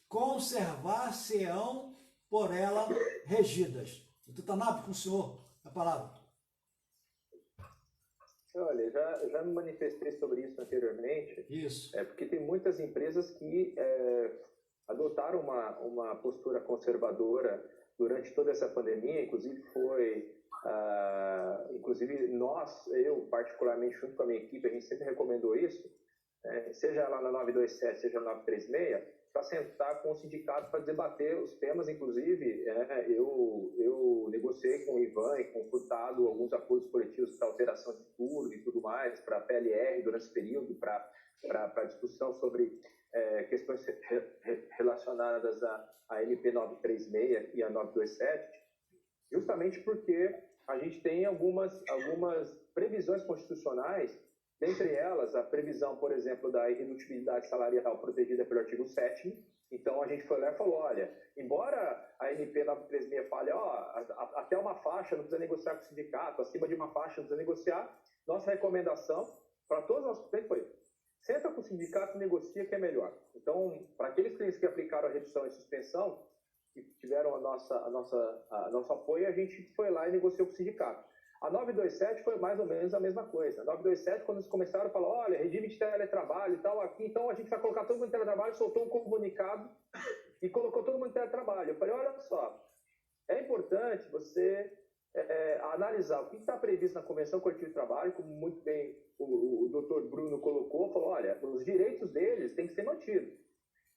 conservar-se-ão por ela regidas. Tutanábio, com o senhor, a palavra. Olha, já me manifestei sobre isso anteriormente. Isso. Porque tem muitas empresas que adotaram uma postura conservadora durante toda essa pandemia, inclusive eu particularmente junto com a minha equipe, a gente sempre recomendou isso, seja lá na 927, seja na 936, para sentar com o sindicato para debater os temas. Inclusive, eu negociei com o Ivan e com o Furtado alguns acordos coletivos para alteração de turno e tudo mais, para a PLR durante esse período, para discussão sobre questões relacionadas à MP 936 e a 927, justamente porque a gente tem algumas previsões constitucionais, dentre elas a previsão, por exemplo, da irredutibilidade salarial protegida pelo artigo 7º. Então a gente foi lá e falou, olha, embora a MP 936 fale, até uma faixa não precisa negociar com o sindicato, acima de uma faixa não precisa negociar, nossa recomendação para todos os nossos clientes foi, senta com o sindicato e negocia que é melhor. Então, para aqueles clientes que aplicaram a redução e suspensão, que tiveram a nosso apoio, a gente foi lá e negociou com o sindicato. A 927 foi mais ou menos a mesma coisa. A 927, quando eles começaram a falar, olha, regime de teletrabalho e tal, aqui, então a gente vai colocar todo mundo em teletrabalho, soltou um comunicado e colocou todo mundo em teletrabalho. Eu falei, olha só, é importante você analisar o que está previsto na Convenção Coletiva de Trabalho, como muito bem o doutor Bruno colocou, falou, olha, os direitos deles têm que ser mantidos.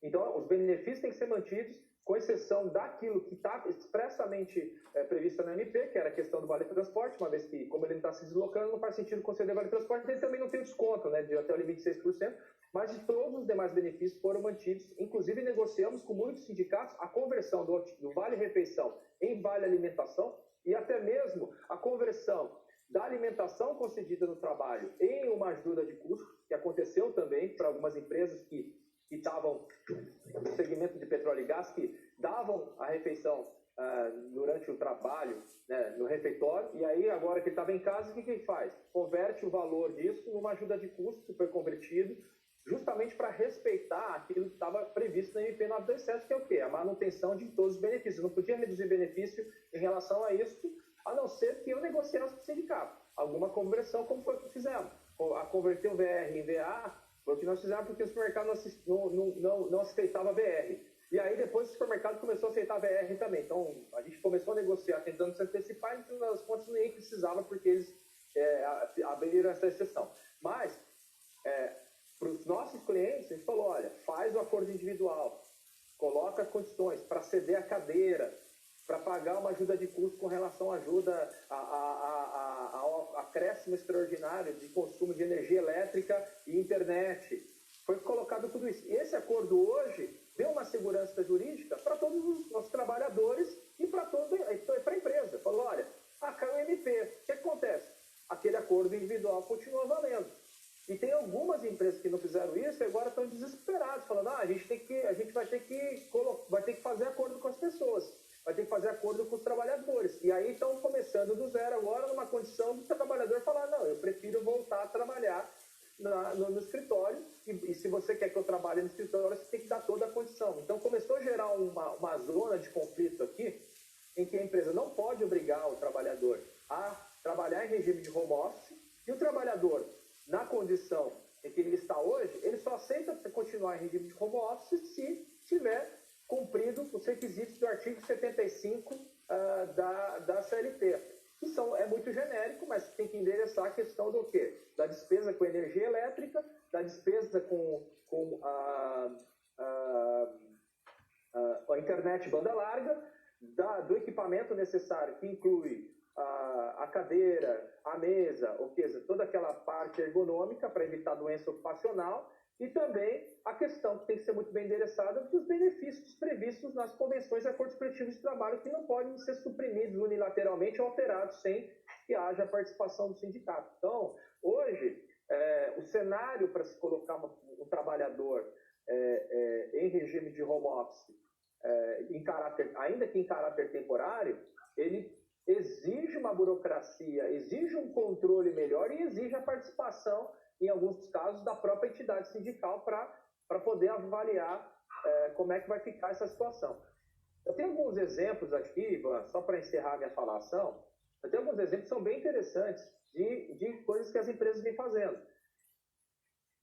Então, os benefícios têm que ser mantidos, com exceção daquilo que está expressamente previsto na MP, que era a questão do vale-transporte, uma vez que, como ele não está se deslocando, não faz sentido conceder vale-transporte, ele também não tem desconto, né, de até o limite de 6%, mas de todos os demais benefícios foram mantidos. Inclusive, negociamos com muitos sindicatos a conversão do vale-refeição em vale-alimentação e até mesmo a conversão da alimentação concedida no trabalho em uma ajuda de custo, que aconteceu também para algumas empresas que estavam no segmento de petróleo e gás, que davam a refeição durante o trabalho, né, no refeitório, e aí agora que ele estava em casa, o que ele faz? Converte o valor disso numa ajuda de custo, que foi convertido, justamente para respeitar aquilo que estava previsto na MP 927, que é o quê? A manutenção de todos os benefícios. Não podia reduzir benefício em relação a isso, a não ser que eu negociasse com o sindicato. Alguma conversão, como foi que fizemos. A converter o VR em VA, foi o que nós fizemos porque o supermercado não aceitava VR. E aí depois o supermercado começou a aceitar VR também. Então a gente começou a negociar tentando se antecipar, e no final das contas nem precisava porque eles abriram essa exceção. Mas para os nossos clientes, a gente falou, olha, faz o acordo individual, coloca condições para ceder a cadeira, para pagar uma ajuda de custo com relação à ajuda ao acréscimo extraordinário de consumo de energia elétrica e internet. Foi colocado tudo isso. E esse acordo hoje deu uma segurança jurídica para todos os nossos trabalhadores e para a empresa. Falou, olha, caiu o MP. O que acontece? Aquele acordo individual continua valendo. E tem algumas empresas que não fizeram isso e agora estão desesperados, falando, a gente vai ter que fazer acordo com as pessoas, vai ter que fazer acordo com os trabalhadores. E aí estão começando do zero agora, numa condição do trabalhador falar, não, eu prefiro voltar a trabalhar no escritório, e se você quer que eu trabalhe no escritório, você tem que dar toda a condição. Então começou a gerar uma zona de conflito aqui, em que a empresa não pode obrigar o trabalhador a trabalhar em regime de home office, e o trabalhador, na condição em que ele está hoje, ele só aceita continuar em regime de home office se tiver cumprido os requisitos do artigo 75 da CLT. Que é muito genérico, mas tem que endereçar a questão do quê? Da despesa com energia elétrica, da despesa com a internet banda larga, do equipamento necessário, que inclui a cadeira, a mesa, ou seja, toda aquela parte ergonômica para evitar doença ocupacional, e também a questão que tem que ser muito bem endereçada dos benefícios previstos nas convenções e acordos coletivos de trabalho, que não podem ser suprimidos unilateralmente ou alterados sem que haja participação do sindicato. Então, hoje, o cenário para se colocar um trabalhador em regime de home office, ainda que em caráter temporário, ele exige uma burocracia, exige um controle melhor e exige a participação, em alguns casos, da própria entidade sindical para poder avaliar como é que vai ficar essa situação. Eu tenho alguns exemplos aqui, Ivan, só para encerrar minha falação, eu tenho alguns exemplos que são bem interessantes de coisas que as empresas vêm fazendo.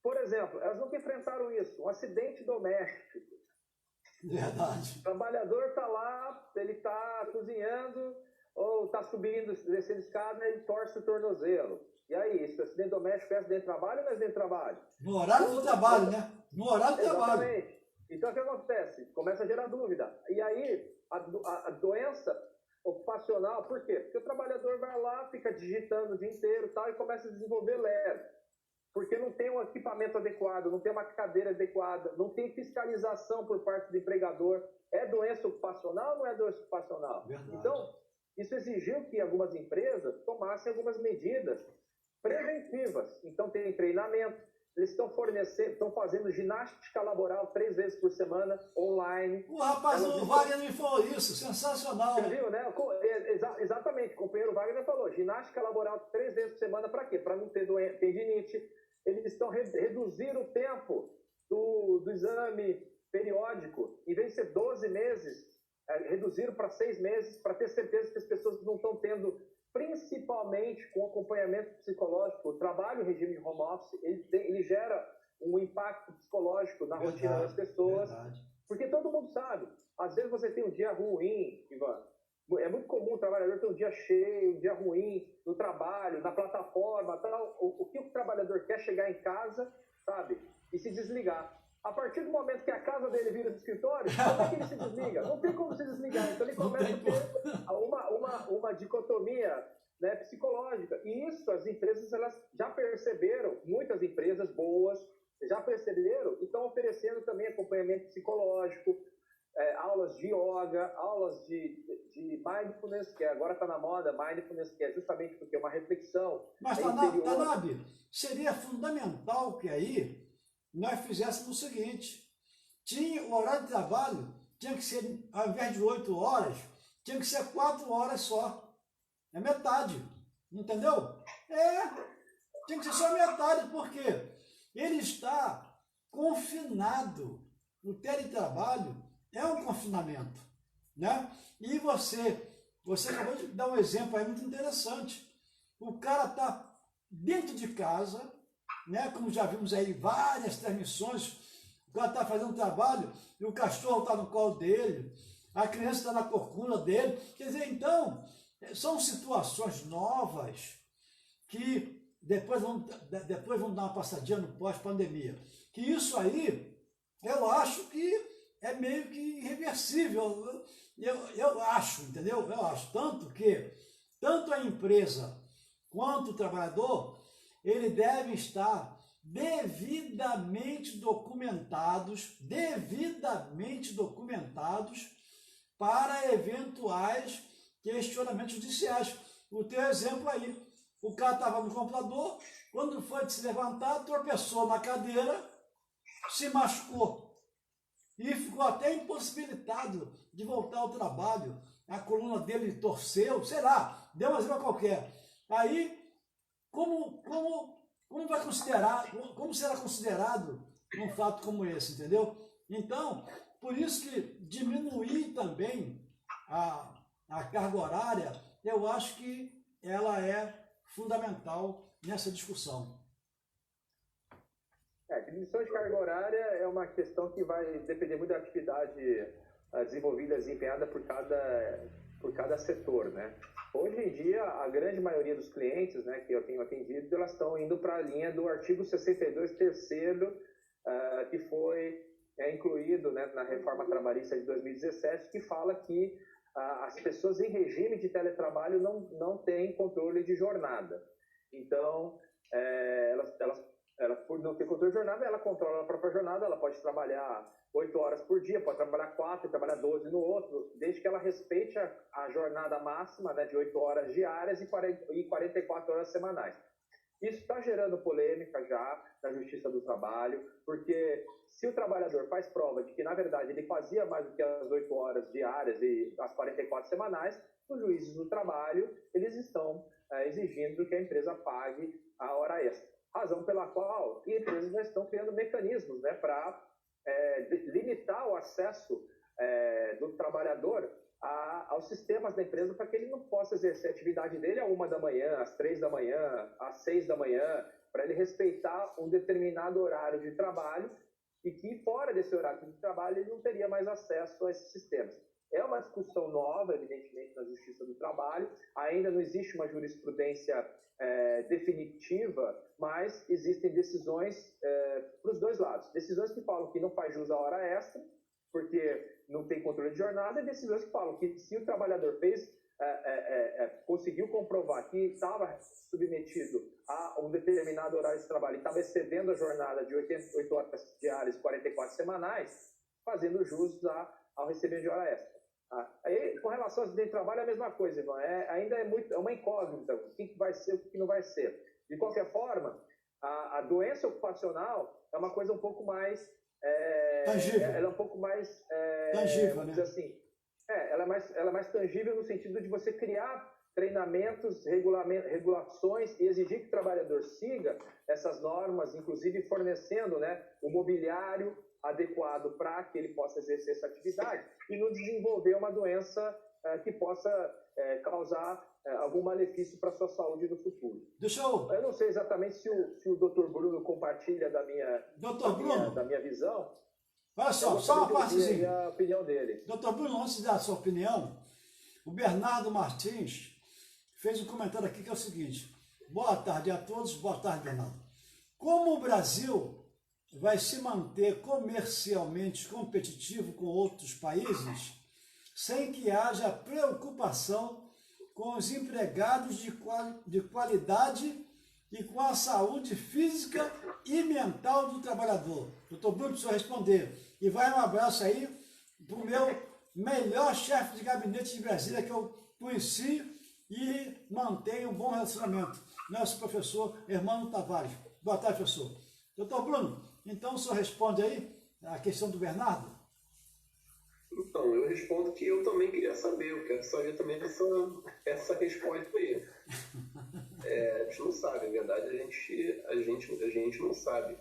Por exemplo, elas nunca enfrentaram isso, um acidente doméstico. Verdade. O trabalhador está lá, ele está cozinhando, ou está subindo, descendo escada, ele torce o tornozelo. E aí, esse acidente doméstico é acidente de trabalho ou não é acidente de trabalho? No horário do trabalho, né? No horário do trabalho. Exatamente. Então, o que acontece? Começa a gerar dúvida. E aí, a doença ocupacional, por quê? Porque o trabalhador vai lá, fica digitando o dia inteiro tal, e começa a desenvolver lerve. Porque não tem um equipamento adequado, não tem uma cadeira adequada, não tem fiscalização por parte do empregador. É doença ocupacional ou não é doença ocupacional? Verdade. Então, isso exigiu que algumas empresas tomassem algumas medidas preventivas. Então, tem treinamento, eles estão fazendo ginástica laboral 3 vezes por semana, online. O rapaz, o Wagner me falou isso, sensacional. Você viu, né? Exatamente, o companheiro Wagner falou, ginástica laboral 3 vezes por semana, para quê? Para não ter tendinite. Eles estão reduzindo o tempo do exame periódico, em vez de ser 12 meses, reduziram para 6 meses, para ter certeza que as pessoas não estão tendo, principalmente com acompanhamento psicológico. O trabalho em regime de home office, ele gera um impacto psicológico na rotina das pessoas, porque todo mundo sabe, às vezes você tem um dia ruim, Ivan, é muito comum o trabalhador ter um dia cheio, um dia ruim no trabalho, na plataforma, tal. O que o trabalhador quer? Chegar em casa, sabe, e se desligar. A partir do momento que a casa dele vira de escritório, como é que ele se desliga? Não tem como se desligar. Então ele começa a ter uma dicotomia, né, psicológica. E isso as empresas elas já perceberam, muitas empresas boas já perceberam e estão oferecendo também acompanhamento psicológico, aulas de yoga, aulas de mindfulness, que agora está na moda, mindfulness, que é justamente porque é uma reflexão. Mas, Tanabe, seria fundamental que aí nós fizéssemos o seguinte, o horário de trabalho tinha que ser, ao invés de 8 horas, tinha que ser 4 horas só. É metade, entendeu? Tinha que ser só metade, porque ele está confinado. O teletrabalho é um confinamento, né? E você acabou de dar um exemplo aí muito interessante. O cara está dentro de casa, né? Como já vimos aí várias transmissões, o cara está fazendo trabalho e o cachorro está no colo dele, a criança está na corcunda dele. Quer dizer, então, são situações novas que depois vão dar uma passadinha no pós-pandemia. Que isso aí, eu acho que é meio que irreversível. Eu acho, entendeu? Eu acho. Tanto que, tanto a empresa quanto o trabalhador, ele deve estar devidamente documentados para eventuais questionamentos judiciais. O teu exemplo aí, o cara estava no computador, quando foi se levantar, tropeçou na cadeira, se machucou e ficou até impossibilitado de voltar ao trabalho. A coluna dele torceu, sei lá, deu uma zebra qualquer. Aí, como será considerado um fato como esse, entendeu? Então, por isso que diminuir também a carga horária, eu acho que ela é fundamental nessa discussão. Diminuição de carga horária é uma questão que vai depender muito da atividade desenvolvida, desempenhada por cada setor, né? Hoje em dia, a grande maioria dos clientes, né, que eu tenho atendido, elas estão indo para a linha do artigo 62, terceiro, que foi incluído, né, na reforma trabalhista de 2017, que fala que as pessoas em regime de teletrabalho não têm controle de jornada. Então, ela, por não ter controle de jornada, ela controla a própria jornada, ela pode trabalhar 8 horas por dia, pode trabalhar 4, trabalhar 12 no outro, desde que ela respeite a jornada máxima, né, de 8 horas diárias e 44 horas semanais. Isso está gerando polêmica já na Justiça do Trabalho, porque se o trabalhador faz prova de que, na verdade, ele fazia mais do que as 8 horas diárias e as 44 semanais, os juízes do trabalho, eles estão exigindo que a empresa pague a hora extra. Razão pela qual empresas já estão criando mecanismos, né, para limitar o acesso do trabalhador aos sistemas da empresa para que ele não possa exercer a atividade dele à 1 da manhã, às 3 da manhã, às 6 da manhã, para ele respeitar um determinado horário de trabalho e que fora desse horário de trabalho ele não teria mais acesso a esses sistemas. É uma discussão nova, evidentemente, na Justiça do Trabalho, ainda não existe uma jurisprudência definitiva, mas existem decisões para os dois lados. Decisões que falam que não faz jus à hora extra, porque não tem controle de jornada, e decisões que falam que se o trabalhador conseguiu comprovar que estava submetido a um determinado horário de trabalho e estava excedendo a jornada de 88 horas diárias e 44 semanais, fazendo jus ao recebimento de hora extra. Aí, com relação ao acidente de trabalho, é a mesma coisa, Ivan. Ainda é uma incógnita, o que vai ser, o que não vai ser. De qualquer forma, a doença ocupacional é uma coisa um pouco mais... tangível. Ela é um pouco mais... tangível, né? Assim, ela é mais tangível no sentido de você criar treinamentos, regulações e exigir que o trabalhador siga essas normas, inclusive fornecendo, né, o mobiliário adequado para que ele possa exercer essa atividade e não desenvolver uma doença que possa causar algum malefício para a sua saúde no futuro. Eu não sei exatamente se o Dr. Bruno compartilha da minha visão. Olha só uma partezinha. A opinião dele. Dr. Bruno, antes de dar a sua opinião, o Bernardo Martins fez um comentário aqui que é o seguinte: boa tarde a todos, boa tarde, Bernardo. Como o Brasil vai se manter comercialmente competitivo com outros países sem que haja preocupação com os empregados de qualidade e com a saúde física e mental do trabalhador? Doutor Bruno, precisa responder. E vai um abraço aí para o meu melhor chefe de gabinete de Brasília, que eu conheci e mantenho um bom relacionamento, nosso professor Hermano Tavares. Boa tarde, professor. Doutor Bruno, então o senhor responde aí a questão do Bernardo? Então, eu respondo que eu também queria saber, eu quero saber também essa resposta aí. A gente não sabe, na verdade a gente não sabe.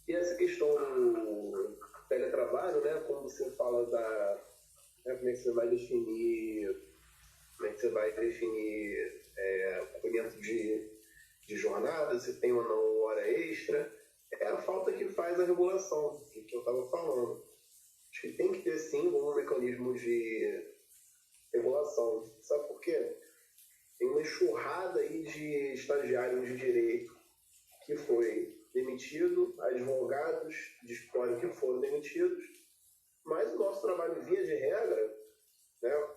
E essa questão do teletrabalho, né, como você fala como é que você vai definir, cumprimento de jornada, se tem ou não hora extra, é a falta que faz a regulação, que eu estava falando. Acho que tem que ter, sim, um mecanismo de regulação. Sabe por quê? Tem uma enxurrada aí de estagiários de direito que foi demitido, advogados de escritório que foram demitidos, mas o nosso trabalho, via de regra, né,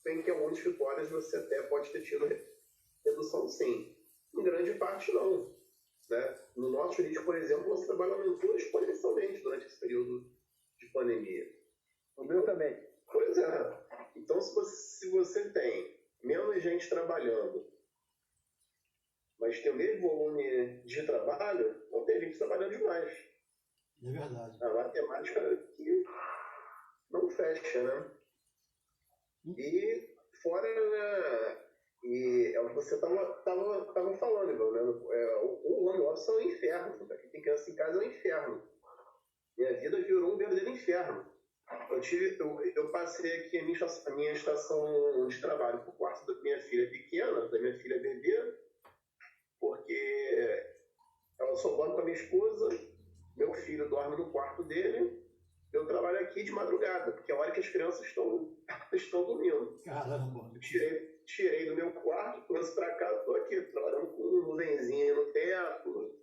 tem que em alguns escritórios você até pode ter tido redução, sim. Em grande parte, não. Né? No nosso jurídico, por exemplo, nosso trabalho aumentou exponencialmente durante esse período de pandemia. O meu também. Pois é. Então, se você tem menos gente trabalhando, mas tem o mesmo volume de trabalho, não tem gente trabalhando demais. É verdade. A matemática aqui não fecha, né? E fora, né, e é o que você estava falando, Ivan, né? O home office é um inferno. Para quem tem criança em casa é um inferno. Minha vida virou um verdadeiro inferno. Eu passei aqui a minha estação de trabalho por quarto da minha filha pequena, da minha filha bebê, porque ela só dorme com a minha esposa, meu meu filho dorme no quarto dele, eu trabalho aqui de madrugada, porque é a hora que as crianças estão dormindo. Caramba! Tirei do meu quarto, trouxe para casa, estou aqui trabalhando com nuvenzinha no teto,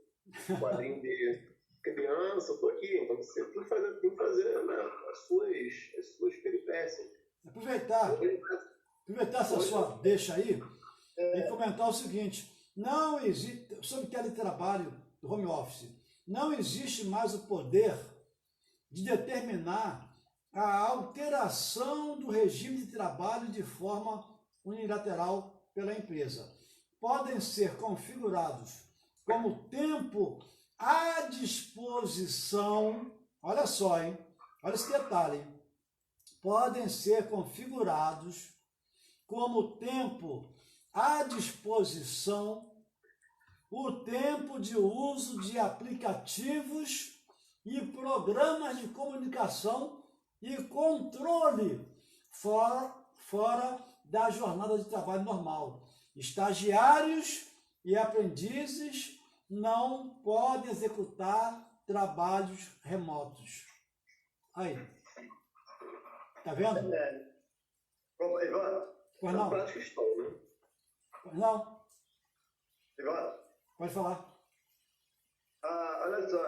quadrinho de criança, estou aqui. Então você tem que fazer né, as suas peripécias. Aproveitar essa sua deixa aí e comentar o seguinte: não existe, sobre teletrabalho, home office, não existe mais o poder de determinar a alteração do regime de trabalho de forma unilateral pela empresa. Podem ser configurados como tempo à disposição, olha só, hein? Olha esse detalhe, hein? Podem ser configurados como tempo à disposição o tempo de uso de aplicativos e programas de comunicação e controle fora da jornada de trabalho normal. Estagiários e aprendizes não podem executar trabalhos remotos. Aí. Tá vendo? Ivan, Pois não? Prática estou, né? Pois não? Ivan, Pode falar. olha só,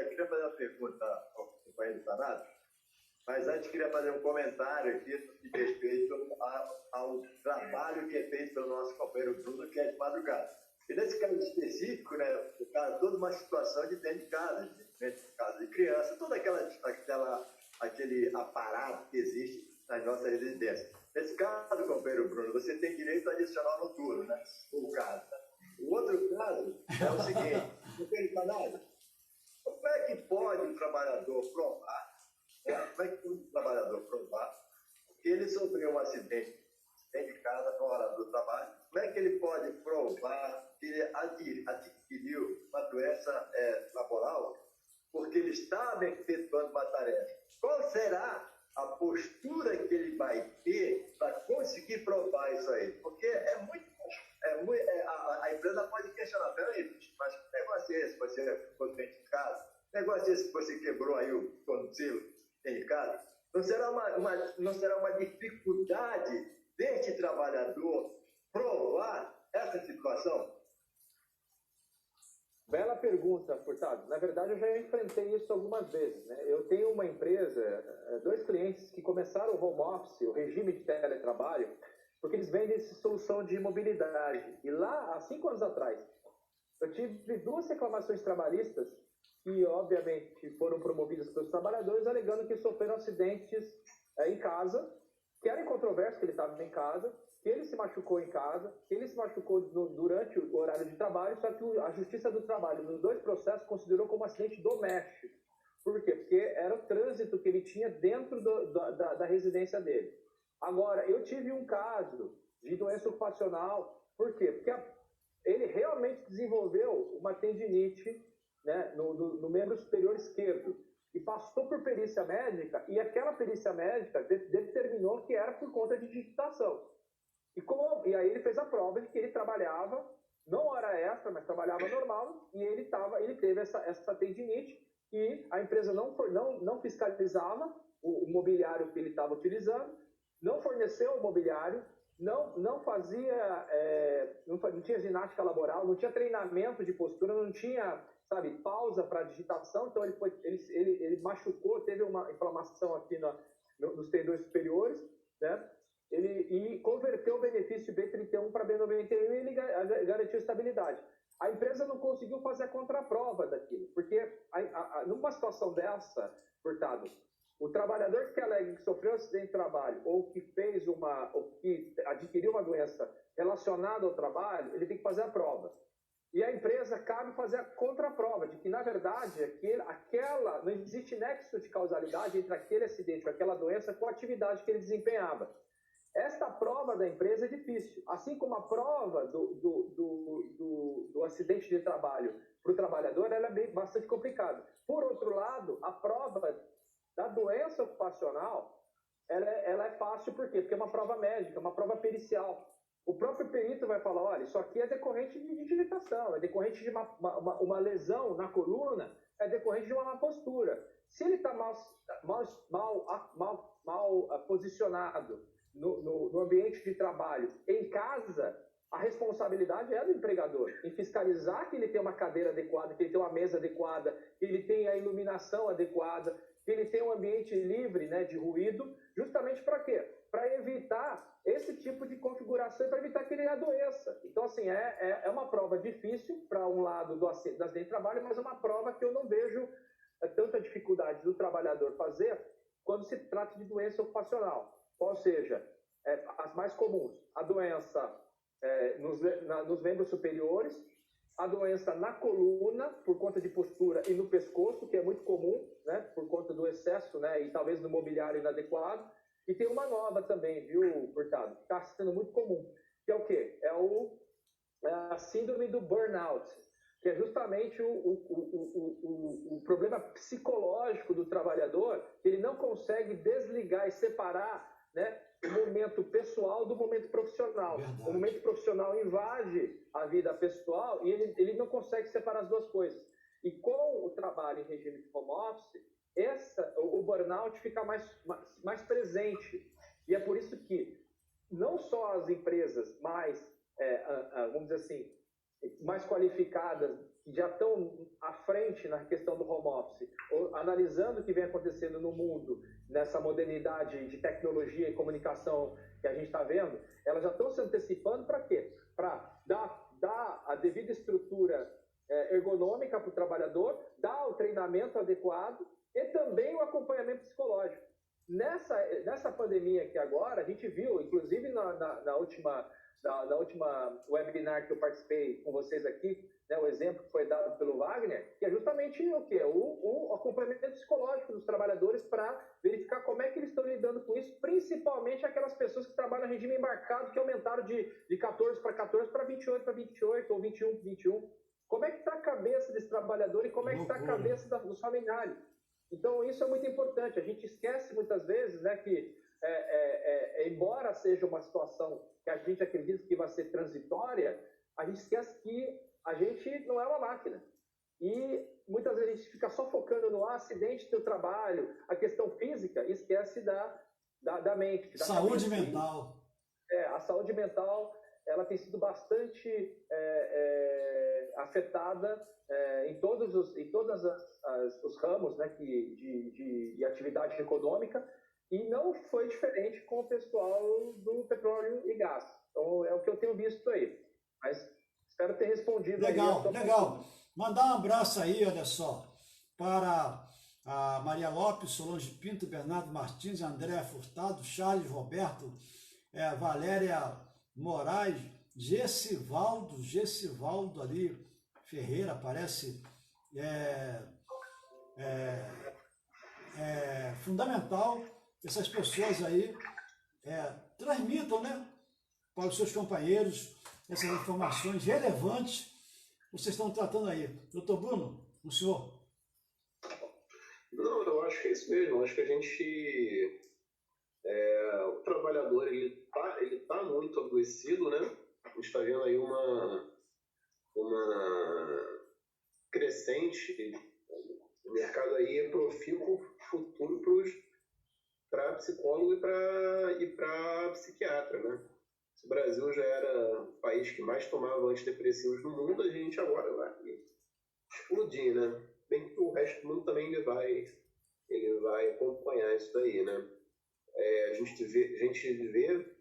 queria fazer uma pergunta ao companheiro Zanato, mas antes queria fazer um comentário aqui de respeito ao trabalho que é feito pelo nosso companheiro Bruno, que é de madrugada. E nesse caso específico, né, o cara, toda uma situação de dentro de casa de criança, todo aquele aparato que existe nas nossas residências. Nesse caso, companheiro Bruno, você tem direito adicional noturno, né? O caso. O outro caso é o seguinte, companheiro Zanato, como é que pode um trabalhador provar que ele sofreu um acidente dentro de casa na hora do trabalho? Como é que ele pode provar que ele adquiriu uma doença laboral porque ele estava efetuando uma tarefa? Qual será a postura que ele vai ter para conseguir provar isso aí? Porque a empresa pode questionar, peraí, mas que negócio é esse? Você ficou dentro de casa? Que negócio é esse que você quebrou aí o tornozelo dentro de casa? Não será uma dificuldade deste trabalhador provar essa situação? Bela pergunta, Furtado. Na verdade, eu já enfrentei isso algumas vezes, né? Eu tenho uma empresa, 2 clientes que começaram o home office, o regime de teletrabalho, porque eles vendem essa solução de mobilidade. E lá, há 5 anos atrás, eu tive 2 reclamações trabalhistas que, obviamente, foram promovidas pelos trabalhadores, alegando que sofreram acidentes em casa, que era incontroverso que ele estava em casa, que ele se machucou em casa, que ele se machucou durante o horário de trabalho, só que a Justiça do Trabalho, nos 2 processos, considerou como acidente doméstico. Por quê? Porque era o trânsito que ele tinha dentro da residência dele. Agora, eu tive um caso de doença ocupacional, por quê? Porque ele realmente desenvolveu uma tendinite, né, no membro superior esquerdo, e passou por perícia médica, e aquela perícia médica determinou que era por conta de digitação. E aí ele fez a prova de que ele trabalhava, não hora extra, mas trabalhava normal, e ele teve essa tendinite, e a empresa não fiscalizava o mobiliário que ele estava utilizando, não forneceu o mobiliário, não tinha ginástica laboral, não tinha treinamento de postura, não tinha, sabe, pausa para digitação, então ele machucou, teve uma inflamação aqui nos tendões superiores, né? E converteu o benefício B31 para B91 e ele garantiu estabilidade. A empresa não conseguiu fazer a contraprova daquilo, porque numa situação dessa, Furtado, o trabalhador que alega que sofreu um acidente de trabalho ou que adquiriu uma doença relacionada ao trabalho, ele tem que fazer a prova. E a empresa cabe fazer a contraprova de que, na verdade, não existe nexo de causalidade entre aquele acidente ou aquela doença com a atividade que ele desempenhava. Esta prova da empresa é difícil, assim como a prova do acidente de trabalho para o trabalhador, ela é bastante complicada. Por outro lado, a prova da doença ocupacional, ela é fácil, por quê? Porque é uma prova médica, uma prova pericial. O próprio perito vai falar, olha, isso aqui é decorrente de digitação, é decorrente de uma lesão na coluna é decorrente de uma má postura. Se ele está mal posicionado no ambiente de trabalho, em casa, a responsabilidade é do empregador, em fiscalizar que ele tem uma cadeira adequada, que ele tem uma mesa adequada, que ele tem a iluminação adequada, que ele tem um ambiente livre, né, de ruído, justamente para quê? Para evitar esse tipo de configuração e para evitar que ele adoeça. Então, assim, é uma prova difícil para um lado do acidente de trabalho, mas é uma prova que eu não vejo tanta dificuldade do trabalhador fazer quando se trata de doença ocupacional. Ou seja, as mais comuns, a doença nos membros superiores, a doença na coluna, por conta de postura, e no pescoço, que é muito comum, né, por conta do excesso, né, e talvez do mobiliário inadequado. E tem uma nova também, viu, Furtado? Que está sendo muito comum, que é o quê? É a síndrome do burnout, que é justamente o problema psicológico do trabalhador, que ele não consegue desligar e separar, né, o momento pessoal do momento profissional. Verdade. O momento profissional invade a vida pessoal e ele não consegue separar as duas coisas. E com o trabalho em regime de home office, o burnout fica mais presente. E é por isso que não só as empresas mais, vamos dizer assim, mais qualificadas, que já estão à frente na questão do home office, analisando o que vem acontecendo no mundo, nessa modernidade de tecnologia e comunicação que a gente está vendo, elas já estão se antecipando para quê? Para dar a devida estrutura ergonômica para o trabalhador, dar o treinamento adequado e também o acompanhamento psicológico. Nessa pandemia aqui agora, a gente viu, inclusive na última webinar que eu participei com vocês aqui, né, o exemplo que foi dado pelo Wagner, que é justamente o quê? O acompanhamento psicológico dos trabalhadores para verificar como é que eles estão lidando com isso, principalmente aquelas pessoas que trabalham no regime embarcado, que aumentaram de 14 para 14 para 28 para 28, ou 21 para 21. Como é que está a cabeça desse trabalhador e como é que está a cabeça dos familiares? Então, isso é muito importante. A gente esquece muitas vezes, né, que embora seja uma situação que a gente acredita que vai ser transitória, a gente esquece que a gente não é uma máquina. E muitas vezes a gente fica só focando no acidente do trabalho, a questão física, e esquece da mente. Da saúde mental. A saúde mental, ela tem sido bastante afetada em todos os ramos, né, de atividade econômica, e não foi diferente com o pessoal do petróleo e gás. Então, é o que eu tenho visto aí. Mas espero ter respondido. Legal. Mandar um abraço aí, olha só, para a Maria Lopes, Solange Pinto, Bernardo Martins, André Furtado, Charles Roberto, Valéria Moraes, Gessivaldo ali, Ferreira, parece fundamental que essas pessoas aí transmitam, né, para os seus companheiros essas informações relevantes que vocês estão tratando aí. Doutor Bruno, o senhor? Não, eu acho que é isso mesmo. Eu acho que a gente... o trabalhador, ele tá muito adoecido, né? A gente está vendo aí uma crescente, o mercado aí é profícuo futuro para psicólogo e para psiquiatra, né? Se o Brasil já era o país que mais tomava antidepressivos no mundo, a gente agora vai explodir, né? Bem que o resto do mundo também ele vai acompanhar isso daí, né? A gente vê,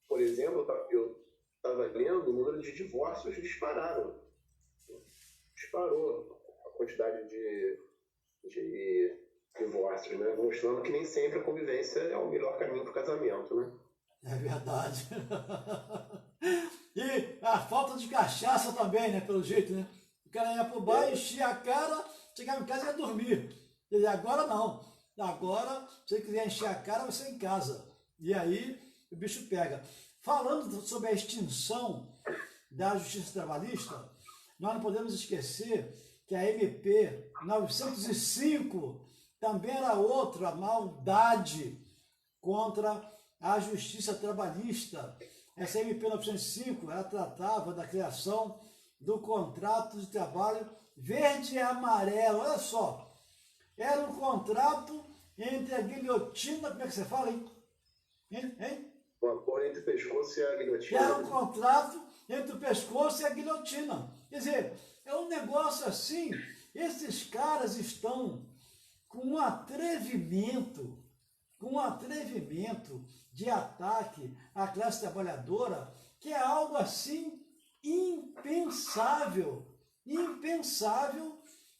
por exemplo, eu estava lendo, o número de divórcios disparou a quantidade de divórcios, né? Mostrando que nem sempre a convivência é o melhor caminho para o casamento, né? É verdade. E a falta de cachaça também, né? Pelo jeito, né? O cara ia pro bar, enchia a cara, chegava em casa e ia dormir. E agora não. Agora, se você quiser encher a cara, vai ser em casa. E aí, o bicho pega. Falando sobre a extinção da justiça trabalhista, nós não podemos esquecer que a MP 905 também era outra maldade contra a justiça trabalhista. Essa MP 905, ela tratava da criação do contrato de trabalho verde e amarelo. Olha só, era um contrato entre a guilhotina, como é que você fala, hein? Hein? O acordo entre o pescoço e a guilhotina. Era um contrato entre o pescoço e a guilhotina. Quer dizer, é um negócio assim, esses caras estão com um atrevimento de ataque à classe trabalhadora, que é algo assim impensável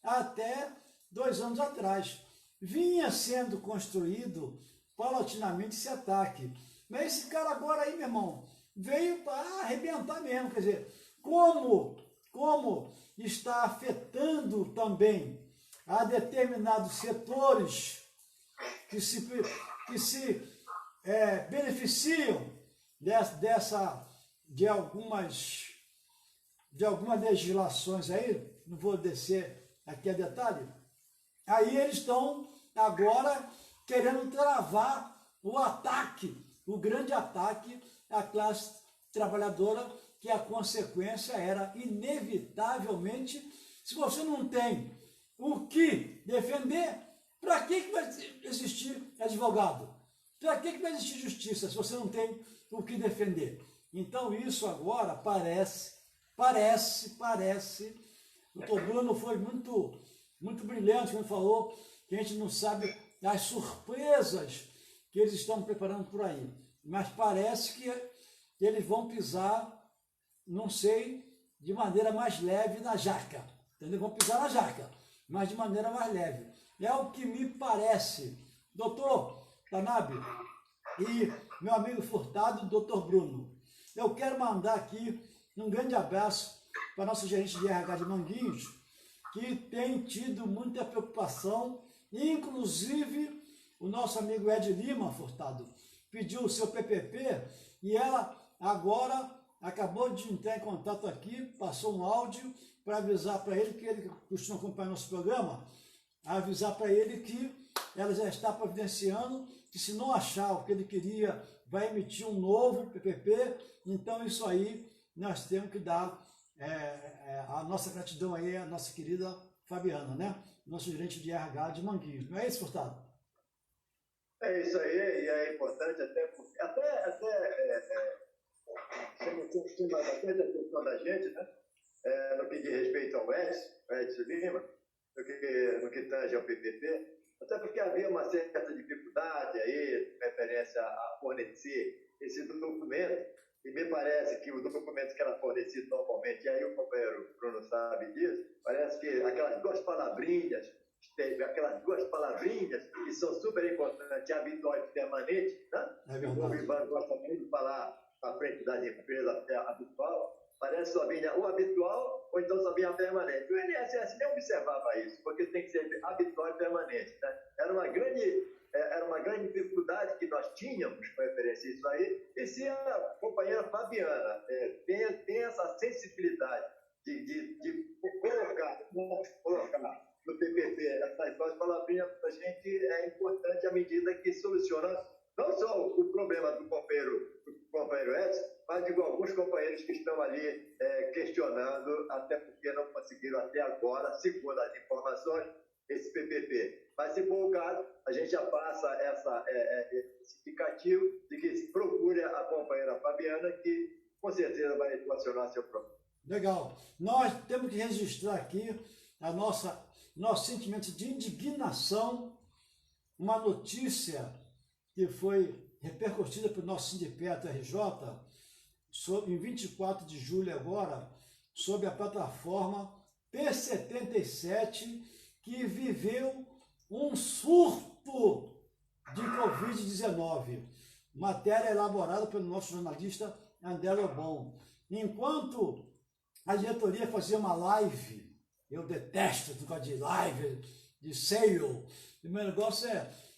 até 2 anos atrás. Vinha sendo construído paulatinamente esse ataque. Mas esse cara agora aí, meu irmão, veio para arrebentar mesmo. Quer dizer, como está afetando também a determinados setores que se beneficiam de algumas legislações aí, não vou descer aqui a detalhe, aí eles estão agora querendo travar o ataque, o grande ataque à classe trabalhadora, que a consequência era, inevitavelmente, se você não tem o que defender, para que vai existir advogado? Para que vai existir justiça se você não tem o que defender? Então isso agora parece, o doutor Bruno foi muito brilhante quando falou que a gente não sabe as surpresas que eles estão preparando por aí, mas parece que eles vão pisar, não sei, de maneira mais leve na jaca, entendeu? Vão pisar na jaca, mas de maneira mais leve. É o que me parece. Doutor Tanabe e meu amigo Furtado, doutor Bruno, eu quero mandar aqui um grande abraço para nosso gerente de RH de Manguinhos, que tem tido muita preocupação, inclusive o nosso amigo Ed Lima, Furtado, pediu o seu PPP e ela agora acabou de entrar em contato aqui, passou um áudio para avisar para ele, que ele costuma acompanhar nosso programa, avisar para ele que ela já está providenciando, que se não achar o que ele queria, vai emitir um novo PPP. Então isso aí nós temos que dar a nossa gratidão aí à nossa querida Fabiana, né? Nosso gerente de RH de Manguinhos. Não é isso, Furtado? É isso aí, e é importante até porque chama bastante a atenção da gente, né? No que diz respeito ao Edson Lima, no que tange ao PPP, até porque havia uma certa dificuldade aí, referência a fornecer esse documento, e me parece que o documento que era fornecido normalmente, e aí o companheiro Bruno sabe disso, parece que aquelas duas palavrinhas que são super importantes, habitual e permanente, né? O Ivan gosta muito de falar à frente das empresas habitual, parece só vinha o habitual ou então só vinha permanente. O INSS nem observava isso, porque tem que ser habitual e permanente. Né? Era uma grande dificuldade que nós tínhamos com referência a isso aí, e se a companheira Fabiana tem essa sensibilidade de colocar no PPP essas duas palavrinhas, para a gente é importante à medida que soluciona não só o problema do companheiro Edson, mas de alguns companheiros que estão ali questionando, até porque não conseguiram até agora, segundo as informações, esse PPP. Mas, se for o caso, a gente já passa esse indicativo de que se procure a companheira Fabiana, que com certeza vai equacionar seu problema. Legal. Nós temos que registrar aqui nosso sentimento de indignação, uma notícia que foi repercutida pelo nosso sindicato RJ, em 24 de julho agora, sobre a plataforma P77, que viveu um surto de Covid-19. Matéria elaborada pelo nosso jornalista André Lobão. Enquanto a diretoria fazia uma live, eu detesto esse negócio de live, de sale, o meu negócio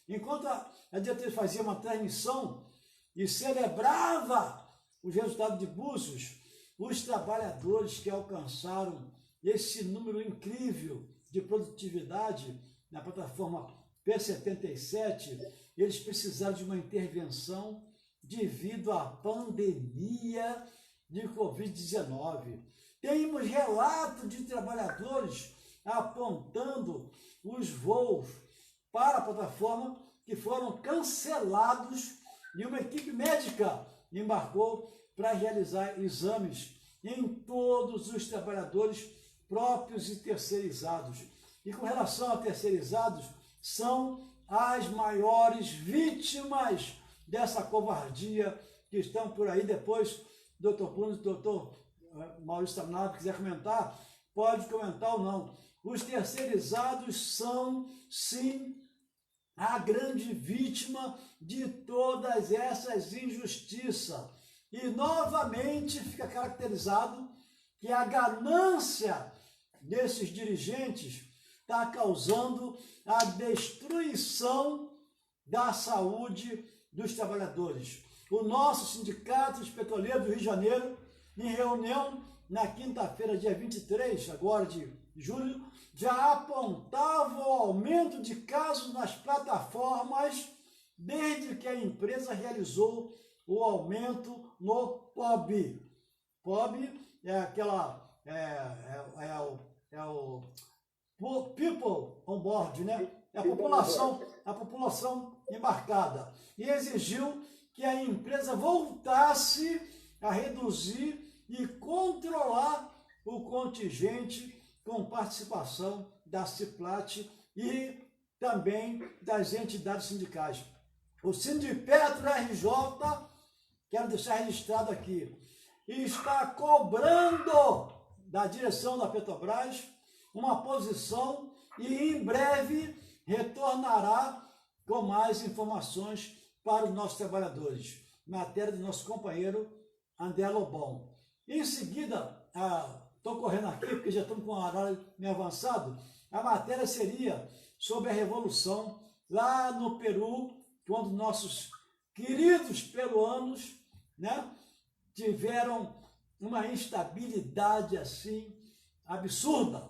enquanto a diretoria fazia uma transmissão e celebrava os resultados de Búzios, os trabalhadores que alcançaram esse número incrível de produtividade na plataforma P77, eles precisaram de uma intervenção devido à pandemia de Covid-19. temos relato de trabalhadores apontando os voos para a plataforma que foram cancelados e uma equipe médica embarcou para realizar exames em todos os trabalhadores próprios e terceirizados. E com relação a terceirizados, são as maiores vítimas dessa covardia que estão por aí. Depois, doutor Bruno e doutor Maurício Tanabe, quiser comentar, pode comentar ou não. Os terceirizados são, sim, a grande vítima de todas essas injustiças. E, novamente, fica caracterizado que a ganância desses dirigentes está causando a destruição da saúde dos trabalhadores. O nosso Sindicato dos Petroleiros do Rio de Janeiro, em reunião na quinta-feira, dia 23, agora de julho, já apontava o aumento de casos nas plataformas desde que a empresa realizou o aumento no POB. POB é aquela, o People on Board, né? É a população embarcada. E exigiu que a empresa voltasse a reduzir e controlar o contingente com participação da CIPLAT e também das entidades sindicais. O Sindipetro RJ, quero deixar registrado aqui, está cobrando da direção da Petrobras uma posição e em breve retornará com mais informações para os nossos trabalhadores. Matéria do nosso companheiro André Lobão. Em seguida, estou correndo aqui porque já estamos com o horário meio avançado, a matéria seria sobre a revolução lá no Peru, quando nossos queridos peruanos, né, tiveram uma instabilidade assim absurda,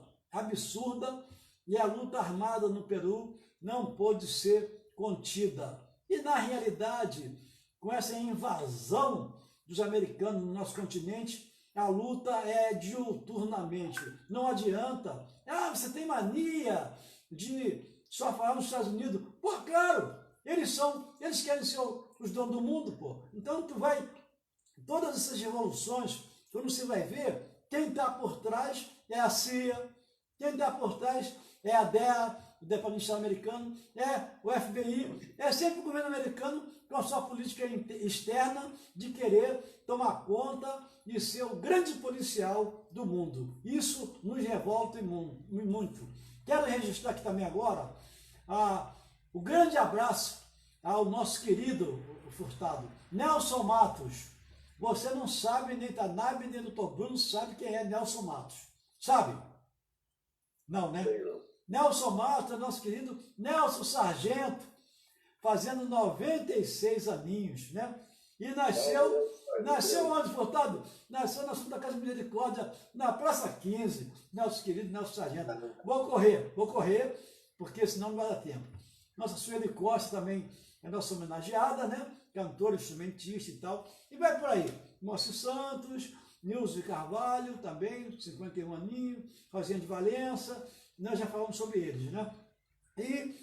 e a luta armada no Peru não pôde ser contida. E na realidade, com essa invasão dos americanos no nosso continente, a luta é diuturnamente. Não adianta, você tem mania de só falar nos Estados Unidos. Pô, claro, eles querem ser os donos do mundo, pô. Então todas essas revoluções, quando você vai ver, quem está por trás é a CIA, quem está por trás é a DEA, o Departamento de Estado americano, é o FBI, é sempre o governo americano com a sua política externa de querer tomar conta e ser o grande policial do mundo. Isso nos revolta muito. Quero registrar aqui também agora o grande abraço ao nosso querido Furtado, Nelson Matos. Você não sabe, nem Tanabe, nem o Dr. Bruno sabe quem é Nelson Matos. Sabe? Não, né? Nelson Matos, nosso querido Nelson Sargento, fazendo 96 aninhos, né? E nasceu onde, Furtado? Nasceu na Santa Casa de Misericórdia, na Praça 15, nosso querido Nelson Sargento. Vou correr, porque senão não vai dar tempo. Nossa Sueli Costa também é nossa homenageada, né? Cantora, instrumentista e tal. E vai por aí. Márcio Santos, Nilson de Carvalho, também, 51 aninhos, Rosinha de Valença, nós já falamos sobre eles, né? E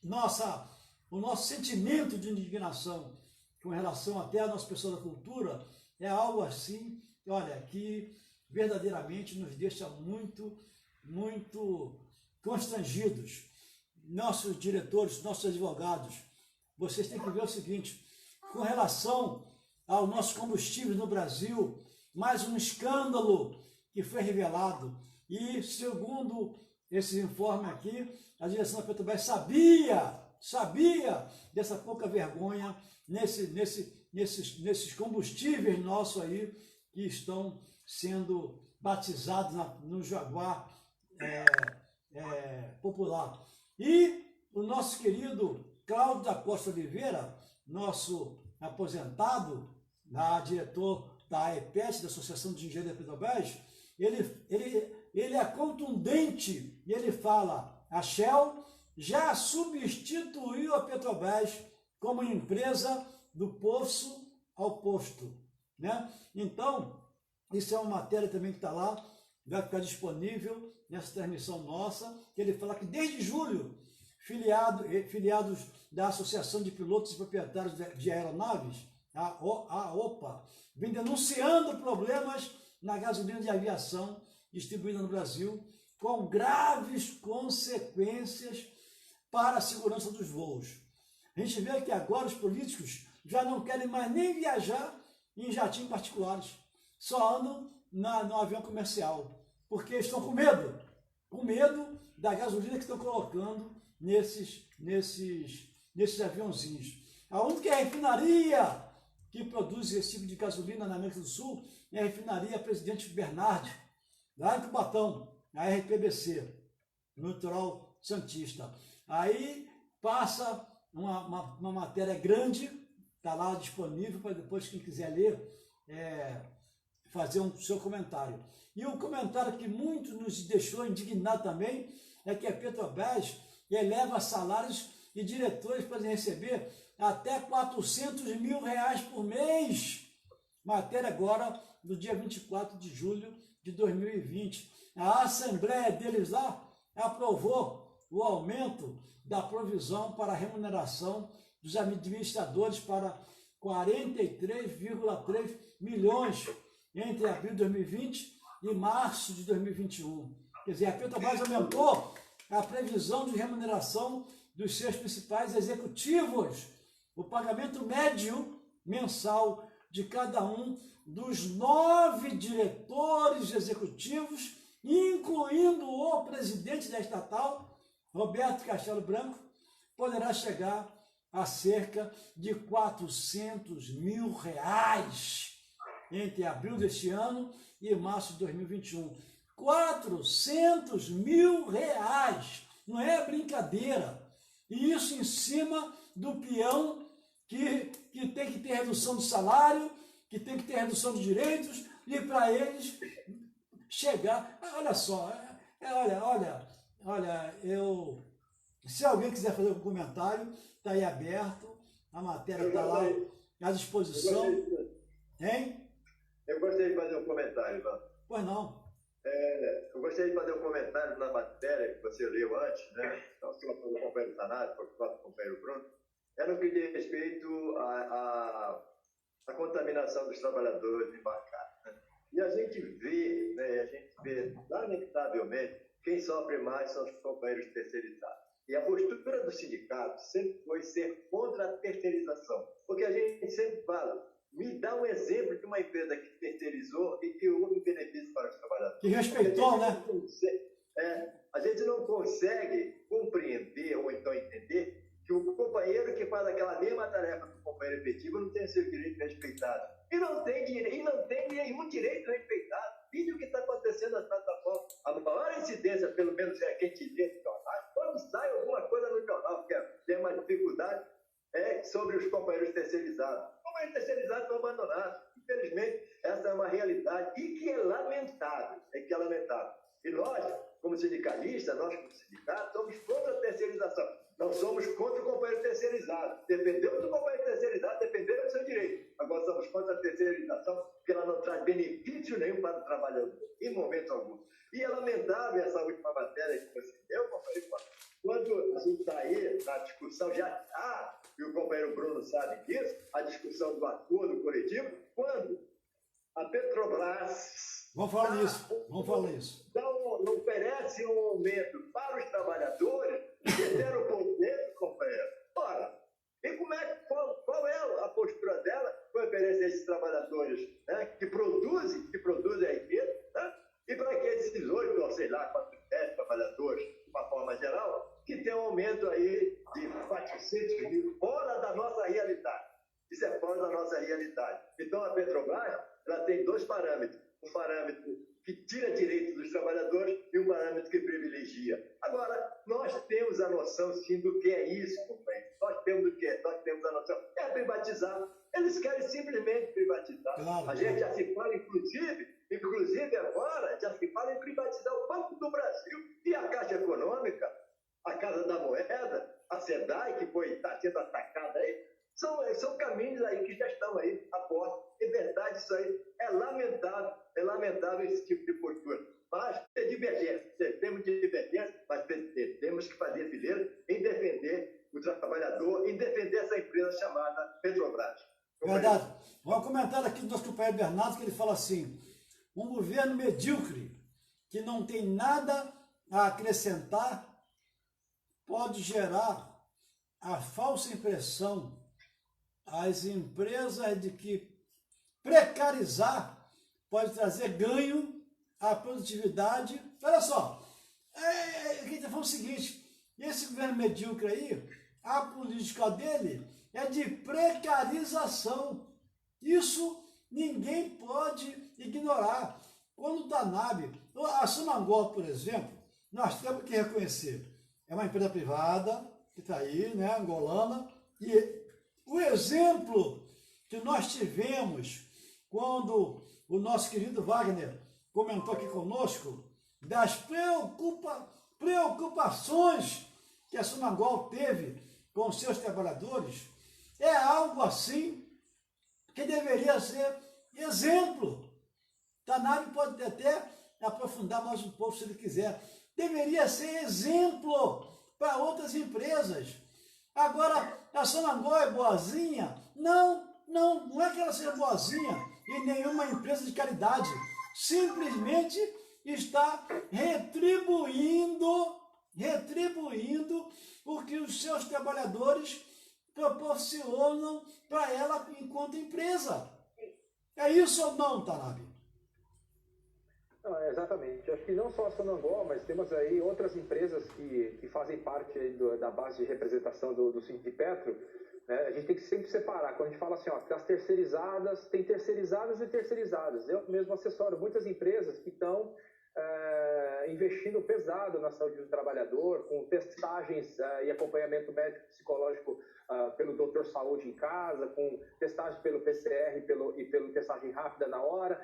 o nosso sentimento de indignação com relação até a nossa pessoa da cultura é algo assim, olha, que verdadeiramente nos deixa muito, muito constrangidos. Nossos diretores, nossos advogados, vocês têm que ver o seguinte, com relação aos nossos combustíveis no Brasil, mais um escândalo que foi revelado. E, segundo esse informe aqui, a direção da Petrobras sabia dessa pouca vergonha nesses combustíveis nossos aí que estão sendo batizados no Jaguar popular. E o nosso querido Cláudio da Costa Oliveira, nosso aposentado, diretor da AEPES, da Associação de Engenheiros da Petrobras, ele é contundente e ele fala: a Shell já substituiu a Petrobras como empresa do poço ao posto, né? Então, Isso é uma matéria também que está lá, vai ficar disponível nessa transmissão nossa, que ele fala que desde julho, filiados da Associação de Pilotos e Proprietários de Aeronaves, a OPA, vem denunciando problemas na gasolina de aviação distribuída no Brasil, com graves consequências para a segurança dos voos. A gente vê que agora os políticos já não querem mais nem viajar em jatinhos particulares, só andam no avião comercial, porque estão com medo da gasolina que estão colocando nesses aviãozinhos. A única refinaria que produz esse tipo de gasolina na América do Sul é a refinaria Presidente Bernardi, lá em Cubatão, a RPBC, no litoral santista. Aí passa uma matéria grande, está lá disponível para depois quem quiser ler, fazer o seu comentário. E o comentário que muito nos deixou indignado também é que a Petrobras eleva salários e diretores podem receber até R$400 mil por mês. Matéria agora do dia 24 de julho de 2020. A Assembleia deles lá aprovou o aumento da provisão para a remuneração dos administradores para 43,3 milhões entre abril de 2020 e março de 2021. Quer dizer, a Petrobras aumentou a previsão de remuneração dos seus principais executivos, o pagamento médio mensal de cada um dos 9 diretores executivos, incluindo o presidente da estatal, Roberto Castelo Branco, poderá chegar a cerca de R$400 mil entre abril deste ano e março de 2021. R$400 mil, não é brincadeira. E isso em cima do peão que tem que ter redução de salário, que tem que ter redução de direitos, e para eles chegar... Olha só, se alguém quiser fazer um comentário, está aí aberto, a matéria está lá à disposição. Hein? Eu gostaria de fazer um comentário, Ivan. Pois não. Eu gostaria de fazer um comentário na matéria que você leu antes, né? Então, se eu for o companheiro Tanado, o companheiro Bruno, era no que diz respeito à contaminação dos trabalhadores embarcados. Né? E a gente vê, lamentavelmente, quem sofre mais são os companheiros terceirizados. E a postura do sindicato sempre foi ser contra a terceirização. Porque a gente sempre fala, me dá um exemplo de uma empresa que terceirizou e que houve benefício para os trabalhadores. Que respeitou, né? A gente não consegue compreender ou então entender que o companheiro que faz aquela mesma tarefa do companheiro efetivo não tem seu direito respeitado. E não tem nenhum direito respeitado. Veja o que está acontecendo nas plataformas. A maior incidência, pelo menos é quem te lê no jornal, quando sai alguma coisa no jornal, que tem uma dificuldade, é sobre os companheiros terceirizados. Os companheiros terceirizados estão abandonados. Infelizmente, essa é uma realidade e que é lamentável. E nós, como sindicalistas, nós como sindicato, somos contra a terceirização. Não somos contra o companheiro terceirizado. Defendemos o companheiro terceirizado, defendemos o seu direito. Agora somos contra a terceirização, porque ela não traz benefício nenhum para o trabalhador, em momento algum. E é lamentável essa última matéria que você deu, companheiro. Quando a gente está aí na discussão, e o companheiro Bruno sabe disso, a discussão do acordo coletivo, quando a Petrobras... Vamos falar nisso. Não oferece um aumento para os trabalhadores, que deram poder, companheiro. Ora, e qual é a postura dela para oferecer esses trabalhadores, né, que produzem a riqueza, né, e para que esses 8, ou sei lá, 10 trabalhadores, de uma forma geral, que tem um aumento aí de 400 mil, fora da nossa realidade. Isso é fora da nossa realidade. Então, a Petrobras, ela tem 2 parâmetros. Um parâmetro que tira direitos dos trabalhadores e um parâmetro que privilegia. Agora, nós temos a noção, sim, do que é isso, companheiro. Nós temos a noção. É privatizar. Eles querem simplesmente privatizar. Claro, a gente já se fala, inclusive agora, já se fala em privatizar o Banco do Brasil e a Caixa Econômica, a Casa da Moeda, a SEDAI, que está sendo atacada aí. São caminhos aí que já estão aí a porta. É verdade, isso aí é lamentável temos que fazer fileira em defender o trabalhador, em defender essa empresa chamada Petrobras. Verdade. Vamos comentar aqui do nosso companheiro Bernardo, que ele fala assim: um governo medíocre, que não tem nada a acrescentar, pode gerar a falsa impressão às empresas de que precarizar pode trazer ganho à produtividade. Olha só, quem está falando o seguinte: esse governo medíocre aí, a política dele é de precarização. Isso ninguém pode ignorar. Quando o Tanab, a Sonangol, por exemplo, nós temos que reconhecer, é uma empresa privada que está aí, né, angolana, e o exemplo que nós tivemos quando o nosso querido Wagner comentou aqui conosco das preocupações que a Sonangol teve com os seus trabalhadores, é algo assim que deveria ser exemplo. Tanab pode até aprofundar mais um pouco se ele quiser. Deveria ser exemplo para outras empresas. Agora, a Sonangol é boazinha? Não é que ela seja boazinha e nenhuma empresa de caridade. Simplesmente está retribuindo o que os seus trabalhadores proporcionam para ela enquanto empresa. É isso ou não, Tanab? Não, exatamente. Acho que não só a Sonangol, mas temos aí outras empresas que fazem parte aí da base de representação do Sindipetro. A gente tem que sempre separar. Quando a gente fala assim, ó, das terceirizadas, tem terceirizadas e terceirizadas. Eu mesmo assessoro muitas empresas que estão investindo pesado na saúde do trabalhador, com testagens e acompanhamento médico psicológico pelo doutor saúde em casa, com testagem pelo PCR e pelo testagem rápida na hora,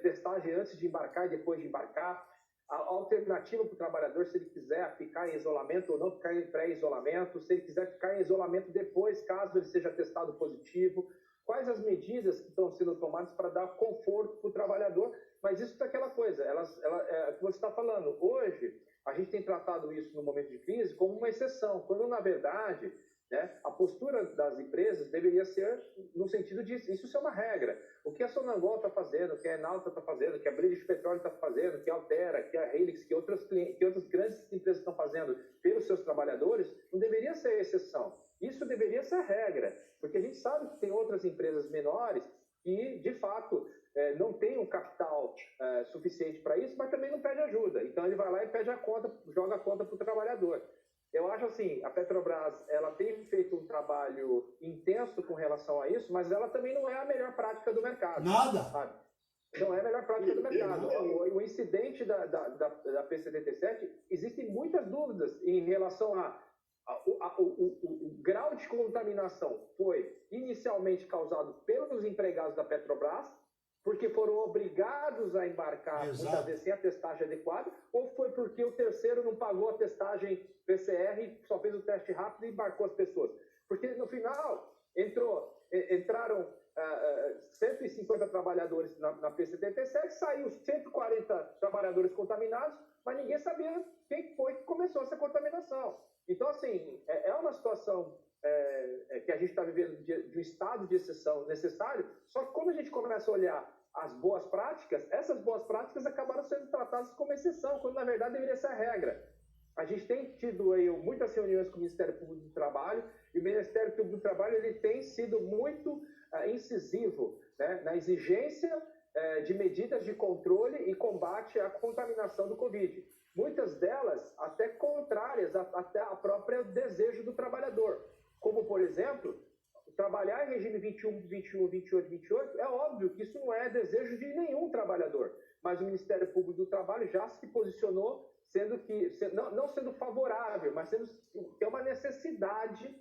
testagem antes de embarcar e depois de embarcar. A alternativa para o trabalhador, se ele quiser ficar em isolamento ou não ficar em pré-isolamento, se ele quiser ficar em isolamento depois, caso ele seja testado positivo, quais as medidas que estão sendo tomadas para dar conforto para o trabalhador. Mas isso é aquela coisa, que você está falando. Hoje, a gente tem tratado isso no momento de crise como uma exceção, quando, na verdade, a postura das empresas deveria ser no sentido de isso ser uma regra. O que a Sonangol está fazendo, o que a Enalta está fazendo, o que a British Petroleum está fazendo, o que a Altera, que a Helix, que outras grandes empresas estão fazendo pelos seus trabalhadores, não deveria ser exceção. Isso deveria ser regra, porque a gente sabe que tem outras empresas menores que, de fato, não tem um capital suficiente para isso, mas também não pede ajuda. Então ele vai lá e pede a conta, joga a conta para o trabalhador. Eu acho assim, a Petrobras, ela tem feito um trabalho intenso com relação a isso, mas ela também não é a melhor prática do mercado. Nada! Sabe? Não é a melhor prática do mercado. O incidente da PCDT-7, existem muitas dúvidas em relação o grau de contaminação foi inicialmente causado pelos empregados da Petrobras, porque foram obrigados a embarcar, muitas vezes sem a testagem adequada, ou foi porque o terceiro não pagou a testagem PCR, só fez o teste rápido e embarcou as pessoas. Porque no final entraram 150 trabalhadores na PCDT-7, saiu 140 trabalhadores contaminados, mas ninguém sabia quem foi que começou essa contaminação. Então, assim, é uma situação que a gente está vivendo de um estado de exceção necessário, só que quando a gente começa a olhar as boas práticas, essas boas práticas acabaram sendo tratadas como exceção, quando na verdade deveria ser a regra. A gente tem tido aí muitas reuniões com o Ministério Público do Trabalho, e o Ministério Público do Trabalho ele tem sido muito incisivo, né, na exigência de medidas de controle e combate à contaminação do Covid. Muitas delas até contrárias até a própria desejo do trabalhador. Como, por exemplo, trabalhar em regime 21, 21, 28, 28, é óbvio que isso não é desejo de nenhum trabalhador. Mas o Ministério Público do Trabalho já se posicionou, não sendo favorável, mas sendo que é uma necessidade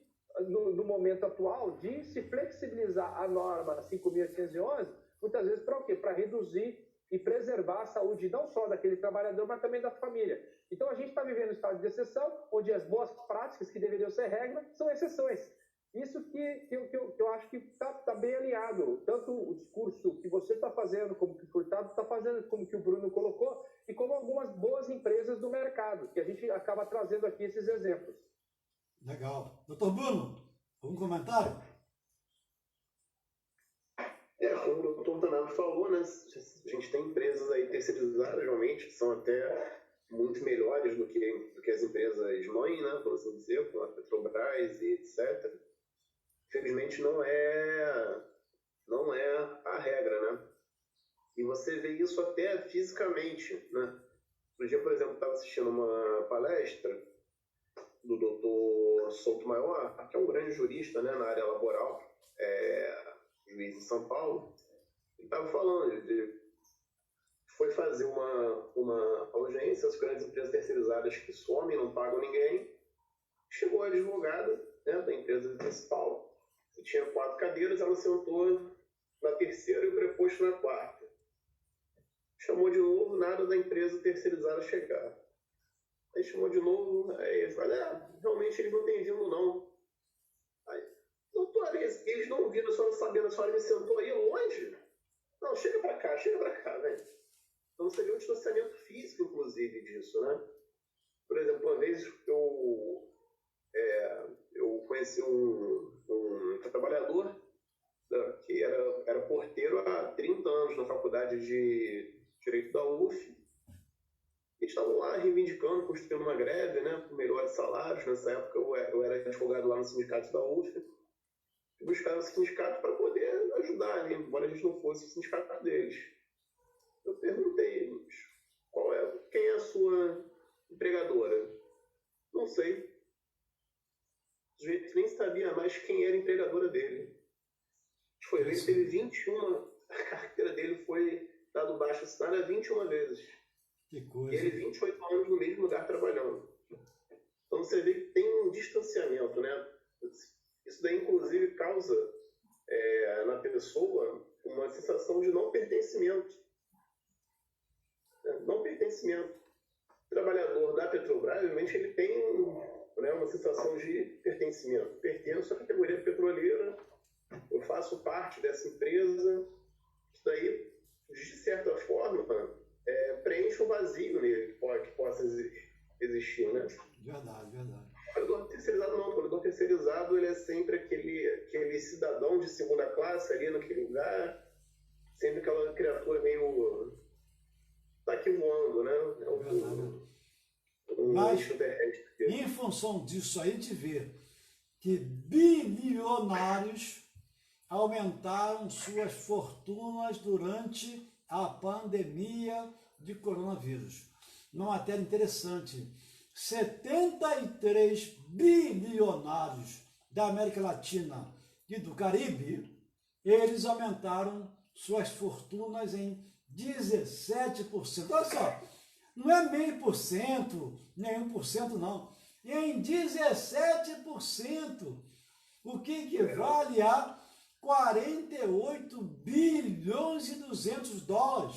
no momento atual de se flexibilizar a norma 5.811, muitas vezes para o quê? Para reduzir e preservar a saúde não só daquele trabalhador, mas também da família. Então, a gente está vivendo um estado de exceção, onde as boas práticas, que deveriam ser regra, são exceções. Isso que eu acho que está bem alinhado. Tanto o discurso que você está fazendo, como que o Furtado está fazendo, como que o Bruno colocou, e como algumas boas empresas do mercado. mercado, que a gente acaba trazendo aqui esses exemplos. Legal. Doutor Bruno, algum comentário? Como o doutor Tanaro falou, né, a gente tem empresas aí terceirizadas, realmente, que são até muito melhores do que as empresas mãe, né, por assim dizer, como a Petrobras e etc. Infelizmente não é a regra, né? E você vê isso até fisicamente, né? No dia, por exemplo, eu estava assistindo uma palestra do doutor Souto-Maior, que é um grande jurista, né, na área laboral, juiz em São Paulo. Ele estava falando, ele foi fazer uma audiência, as grandes empresas terceirizadas que somem, não pagam ninguém. Chegou a advogada, né, da empresa principal, que tinha 4 cadeiras, ela sentou na terceira e o preposto na quarta. Chamou de novo, nada da empresa terceirizada chegar. Aí chamou de novo, aí ele falou, realmente eles não têm vindo não. Aí, doutor, eles não viram, a senhora sabendo, a senhora me sentou aí longe? Não, chega pra cá, velho. Então você vê um distanciamento físico, inclusive, disso, né? Por exemplo, uma vez eu conheci um trabalhador, né, que era porteiro há 30 anos na faculdade de Direito da UF. Eles estavam lá reivindicando, construindo uma greve, né, por melhores salários. Nessa época eu era advogado lá no sindicato da UF. E buscaram o sindicato para poder ajudar, né, embora a gente não fosse o sindicato deles. Eu perguntei, quem é a sua empregadora? Não sei. O sujeito nem sabia mais quem era a empregadora dele. Foi ver, teve 21, a carteira dele foi dado baixo assinada 21 vezes. Que coisa. E ele 28 anos no mesmo lugar trabalhando. Então você vê que tem um distanciamento, né? Isso daí, inclusive, causa na pessoa uma sensação de não pertencimento. Não pertencimento. O trabalhador da Petrobras, realmente, ele tem, né, uma sensação de pertencimento. Pertenço à categoria petroleira, eu faço parte dessa empresa. Isso daí, de certa forma, preenche um vazio nele que possa existir, né? Verdade. O trabalhador terceirizado não. O trabalhador terceirizado, ele é sempre aquele cidadão de segunda classe ali naquele lugar, sempre aquela criatura meio... tá aqui voando, né? Mas, em função disso aí, a gente vê que bilionários aumentaram suas fortunas durante a pandemia de coronavírus. Uma matéria interessante, 73 bilionários da América Latina e do Caribe, eles aumentaram suas fortunas em 17%. Olha só, não é 0,5%, nem 1% não, em 17%, o que equivale a 48 bilhões e 200 dólares.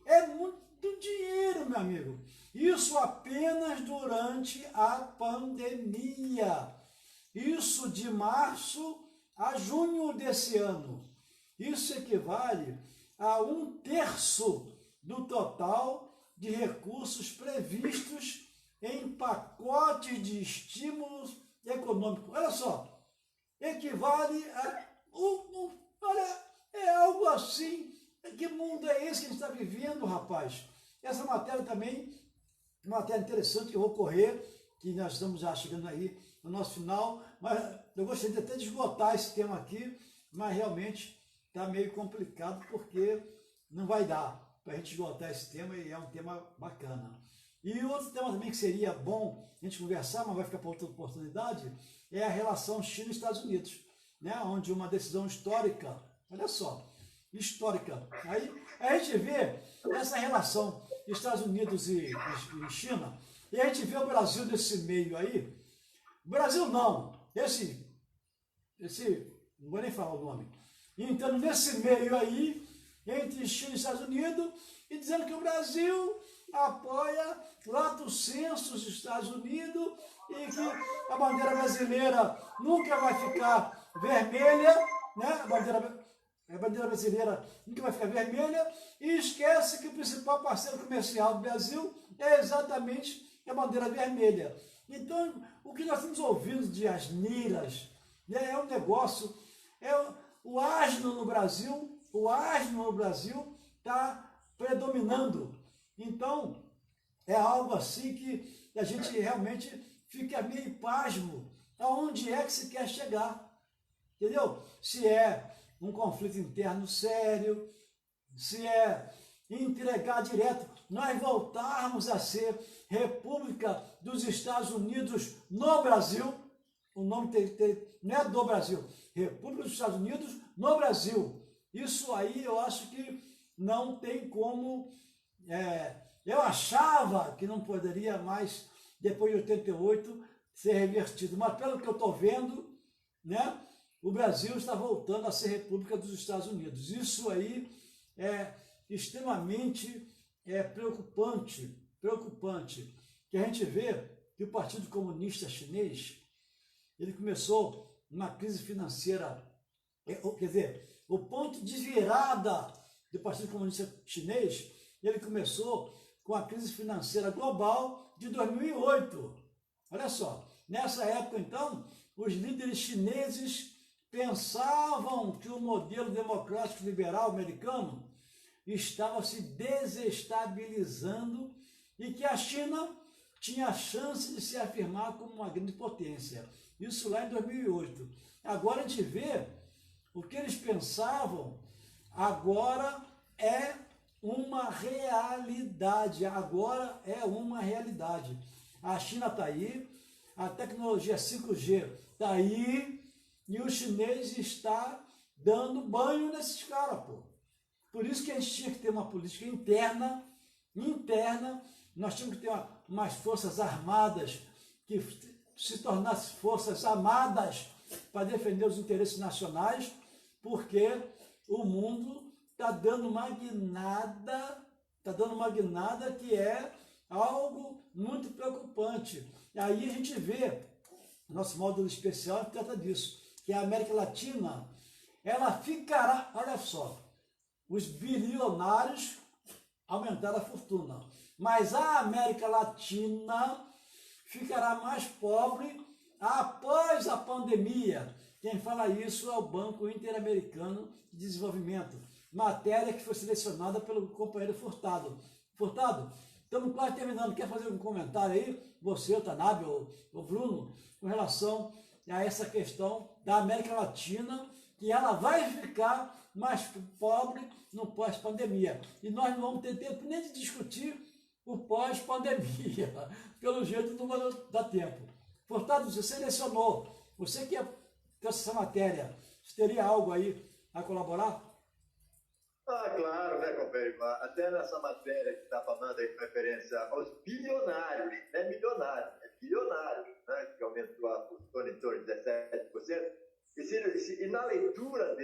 É muito dinheiro, meu amigo. Isso apenas durante a pandemia. Isso de março a junho desse ano. Isso equivale a 1/3 do total de recursos previstos em pacotes de estímulos econômicos. Olha só, equivale a... olha, é algo assim. Que mundo é esse que a gente está vivendo, rapaz? Essa matéria também, uma matéria interessante que eu vou correr, que nós estamos já chegando aí no nosso final, mas eu gostaria até de esgotar esse tema aqui, mas realmente está meio complicado porque não vai dar para a gente esgotar esse tema e é um tema bacana. E outro tema também que seria bom a gente conversar, mas vai ficar para outra oportunidade, é a relação China e Estados Unidos, né? Onde uma decisão histórica, olha só, histórica. Aí a gente vê essa relação Estados Unidos e China, e a gente vê o Brasil nesse meio aí. Brasil não, esse não vou nem falar o nome. Então, nesse meio aí, entre China e Estados Unidos, e dizendo que o Brasil apoia lato sensu dos Estados Unidos e que a bandeira brasileira nunca vai ficar vermelha, né? A bandeira brasileira nunca vai ficar vermelha, e esquece que o principal parceiro comercial do Brasil é exatamente a bandeira vermelha. Então, o que nós estamos ouvindo de asneiras, né, é um negócio, o asno no Brasil está predominando. Então, é algo assim que a gente realmente fica meio pasmo aonde é que se quer chegar, entendeu? Se é um conflito interno sério, se é entregar direto, nós voltarmos a ser República dos Estados Unidos no Brasil, o nome não é do Brasil, República dos Estados Unidos no Brasil. Isso aí eu acho que não tem como, eu achava que não poderia mais, depois de 88, ser revertido, mas pelo que eu estou vendo, né, o Brasil está voltando a ser República dos Estados Unidos. Isso aí é extremamente preocupante, que a gente vê que o Partido Comunista Chinês, ele começou uma crise financeira, quer dizer, o ponto de virada do Partido Comunista Chinês, ele começou com a crise financeira global de 2008. Olha só, nessa época, então, os líderes chineses pensavam que o modelo democrático liberal americano estava se desestabilizando e que a China tinha a chance de se afirmar como uma grande potência. Isso lá em 2008. Agora a gente vê o que eles pensavam, agora é uma realidade. Agora é uma realidade. A China está aí, a tecnologia 5G está aí, e o chinês está dando banho nesses caras, pô. Por isso que a gente tinha que ter uma política interna, nós tínhamos que ter umas forças armadas que se tornassem forças amadas para defender os interesses nacionais, porque o mundo está dando uma guinada, que é algo muito preocupante. E aí a gente vê, nosso módulo especial trata disso, que a América Latina, ela ficará, olha só, os bilionários aumentaram a fortuna, mas a América Latina ficará mais pobre após a pandemia. Quem fala isso é o Banco Interamericano de Desenvolvimento, matéria que foi selecionada pelo companheiro Furtado. Furtado, estamos quase terminando, quer fazer um comentário aí, você, o Tanabe, o Bruno, com relação a essa questão da América Latina, que ela vai ficar mais pobre no pós-pandemia. E nós não vamos ter tempo nem de discutir o pós-pandemia. Pelo jeito não vai dar tempo. Portanto, você selecionou, você que trouxe essa matéria, você teria algo aí a colaborar? Claro, né, companheiro? Até nessa matéria que está falando aí com referência aos bilionários, não é milionários, é bilionários, né, que aumentou a fortuna em torno de 17%. E na leitura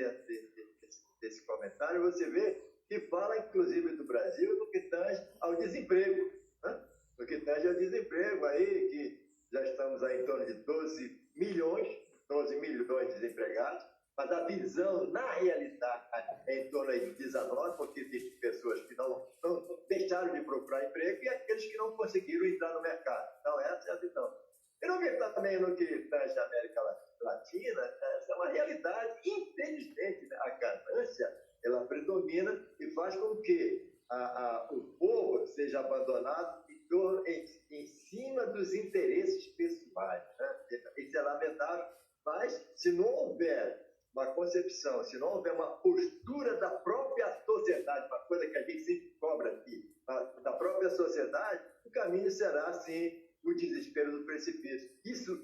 desse comentário, você vê que fala, inclusive, do Brasil no que tange ao desemprego. Né? No que tange ao desemprego aí, que já estamos aí em torno de 12 milhões de desempregados, mas a visão, na realidade, é em torno aí de 19, porque tem pessoas que não deixaram de procurar emprego e aqueles que não conseguiram entrar no mercado. Então, essa é a visão. E no que também no que tange a América Latina, essa é uma realidade, infelizmente, né? A ganância, ela predomina e faz com que o povo seja abandonado em cima dos interesses pessoais. Né? Isso é lamentável, mas se não houver uma concepção, se não houver uma postura da própria sociedade, uma coisa que a gente sempre cobra aqui, da própria sociedade, o caminho será, sim, o desespero do precipício. Isso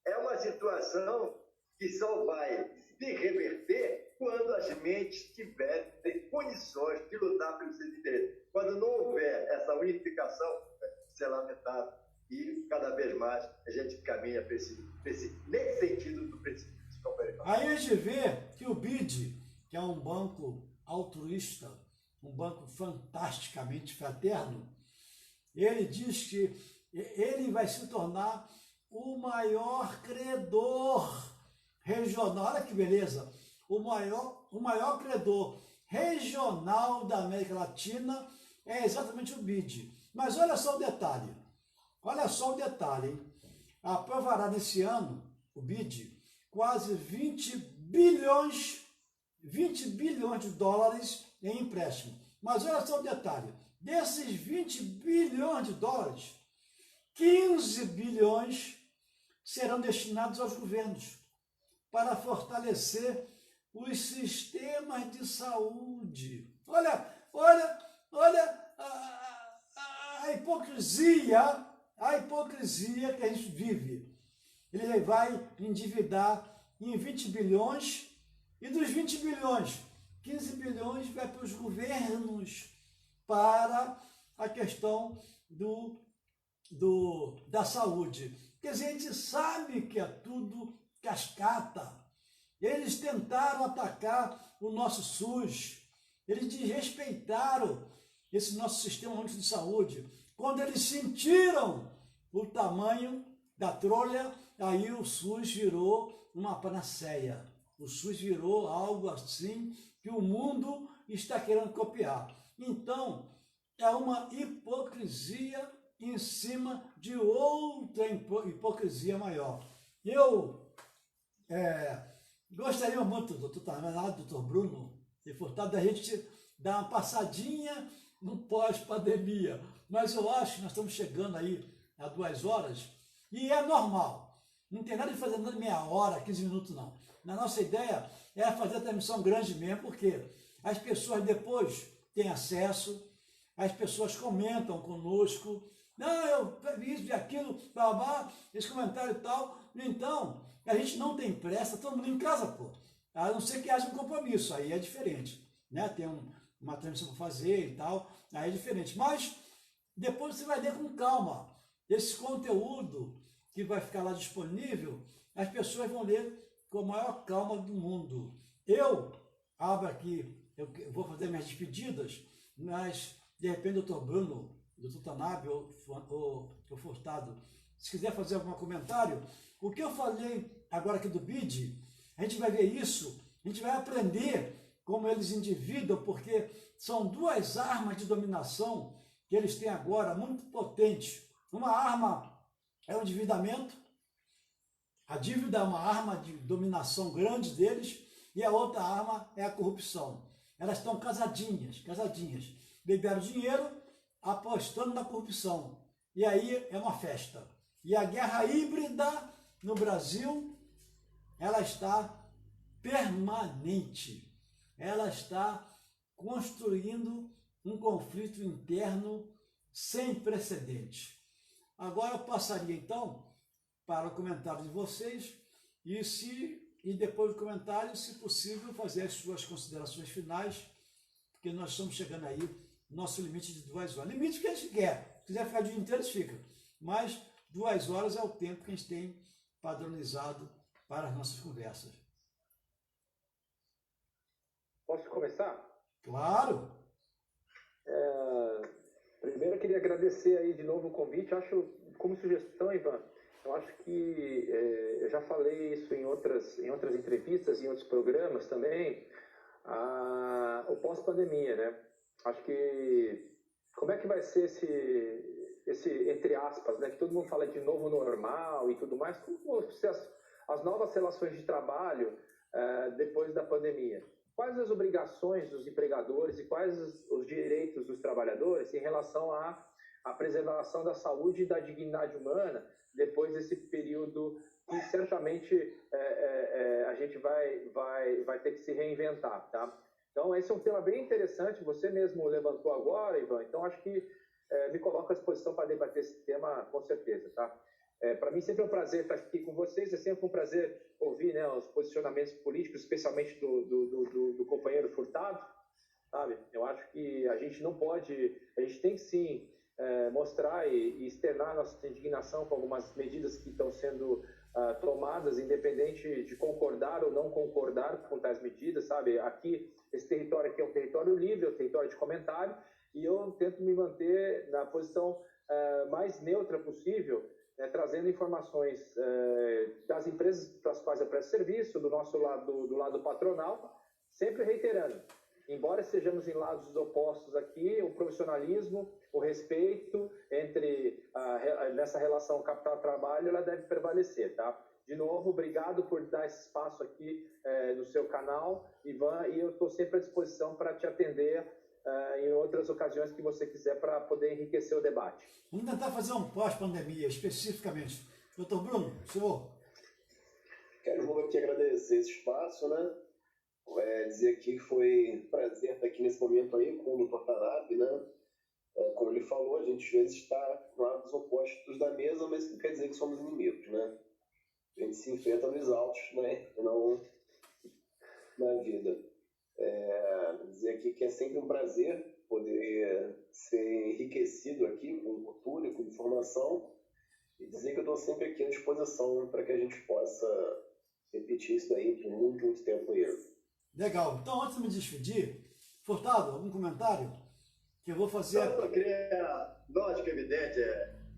é uma situação que só vai se reverter quando as mentes tiverem condições de lutar pelos seus interesses. Quando não houver essa unificação, isso é lamentável. E cada vez mais a gente caminha nesse sentido do precipício. Aí a gente vê que o BID, que é um banco altruísta, um banco fantasticamente fraterno, ele diz que ele vai se tornar o maior credor regional. Olha que beleza! O maior credor regional da América Latina é exatamente o BID. Mas olha só o detalhe. Olha só o detalhe, hein? Aprovará nesse ano, o BID, quase 20 bilhões de dólares em empréstimo. Mas olha só o detalhe. Desses 20 bilhões de dólares, 15 bilhões serão destinados aos governos para fortalecer os sistemas de saúde. Olha a hipocrisia que a gente vive. Ele vai endividar em 20 bilhões e dos 20 bilhões, 15 bilhões vai para os governos para a questão da saúde. Quer dizer, a gente sabe que é tudo cascata. Eles tentaram atacar o nosso SUS, eles desrespeitaram esse nosso sistema único de saúde. Quando eles sentiram o tamanho da trolha, aí o SUS virou uma panaceia. O SUS virou algo assim que o mundo está querendo copiar. Então, é uma hipocrisia em cima de outra hipocrisia maior. Eu gostaria muito, doutor Bruno e Furtado, da gente dar uma passadinha no pós-pandemia, mas eu acho que nós estamos chegando aí a 2 horas e é normal. Não tem nada de fazer nada meia hora, 15 minutos, não. Na nossa ideia é fazer a transmissão grande mesmo, porque as pessoas depois têm acesso, as pessoas comentam conosco, não, eu vi isso, vi aquilo, babá, esse comentário e tal. Então, a gente não tem pressa, todo mundo em casa, pô. A não ser que haja um compromisso, aí é diferente, né? Tem uma transmissão para fazer e tal, aí é diferente. Mas depois você vai ler com calma. Esse conteúdo que vai ficar lá disponível, as pessoas vão ler com a maior calma do mundo. Eu abro aqui, eu vou fazer minhas despedidas, mas de repente o doutor Bruno, o doutor Tanabe ou Furtado, se quiser fazer algum comentário, o que eu falei agora aqui do BID, a gente vai ver isso, a gente vai aprender como eles endividam, porque são 2 armas de dominação que eles têm agora, muito potentes. Uma arma é o endividamento, a dívida é uma arma de dominação grande deles, e a outra arma é a corrupção. Elas estão casadinhas, beberam dinheiro apostando na corrupção, e aí é uma festa. E a guerra híbrida no Brasil, ela está permanente, ela está construindo um conflito interno sem precedentes. Agora eu passaria então para o comentário de vocês e depois do comentário, se possível, fazer as suas considerações finais, porque nós estamos chegando aí no nosso limite de 2 horas. Limite que a gente quer, se quiser ficar o dia inteiro, eles ficam, mas 2 horas é o tempo que a gente tem padronizado para as nossas conversas. Posso começar? Claro! Primeiro eu queria agradecer aí de novo o convite. Acho, como sugestão, Ivan, eu acho que eu já falei isso em outras entrevistas, em outros programas também, o pós-pandemia, né? Acho que como é que vai ser esse entre aspas, né? Que todo mundo fala de novo normal e tudo mais, como vão ser as novas relações de trabalho depois da pandemia? Quais as obrigações dos empregadores e quais os direitos dos trabalhadores em relação à preservação da saúde e da dignidade humana depois desse período que certamente a gente vai ter que se reinventar, tá? Então, esse é um tema bem interessante, você mesmo levantou agora, Ivan, então acho que me coloco à disposição para debater esse tema com certeza, tá? Para mim sempre é um prazer estar aqui com vocês, é sempre um prazer ouvir, né, os posicionamentos políticos, especialmente do companheiro Furtado, sabe? Eu acho que a gente não pode, a gente tem que sim mostrar e externar nossa indignação com algumas medidas que estão sendo tomadas, independente de concordar ou não concordar com tais medidas, sabe? Aqui, esse território aqui é um território livre, é um território de comentário, e eu tento me manter na posição mais neutra possível, trazendo informações das empresas para as quais eu presto serviço, do nosso lado, do lado patronal, sempre reiterando, embora estejamos em lados opostos aqui, o profissionalismo, o respeito nessa relação capital-trabalho, ela deve prevalecer, tá? De novo, obrigado por dar esse espaço aqui no seu canal, Ivan, e eu estou sempre à disposição para te atender em outras ocasiões que você quiser para poder enriquecer o debate. Vamos tentar fazer um pós-pandemia, especificamente. Doutor Bruno, senhor? Quero aqui agradecer esse espaço, né? Dizer aqui que foi um prazer estar aqui nesse momento aí com o doutor Tanabe, né? Como ele falou, a gente às vezes está do lado dos opostos da mesa, mas não quer dizer que somos inimigos, né? A gente se enfrenta nos altos, né? E não na vida. Dizer aqui que é sempre um prazer poder ser enriquecido aqui com cultura e com informação, e dizer que eu estou sempre aqui à disposição para que a gente possa repetir isso daí por muito, muito tempo mesmo. Legal. Então, antes de me despedir, Furtado, algum comentário que eu vou fazer? Eu queria, lógico, evidente,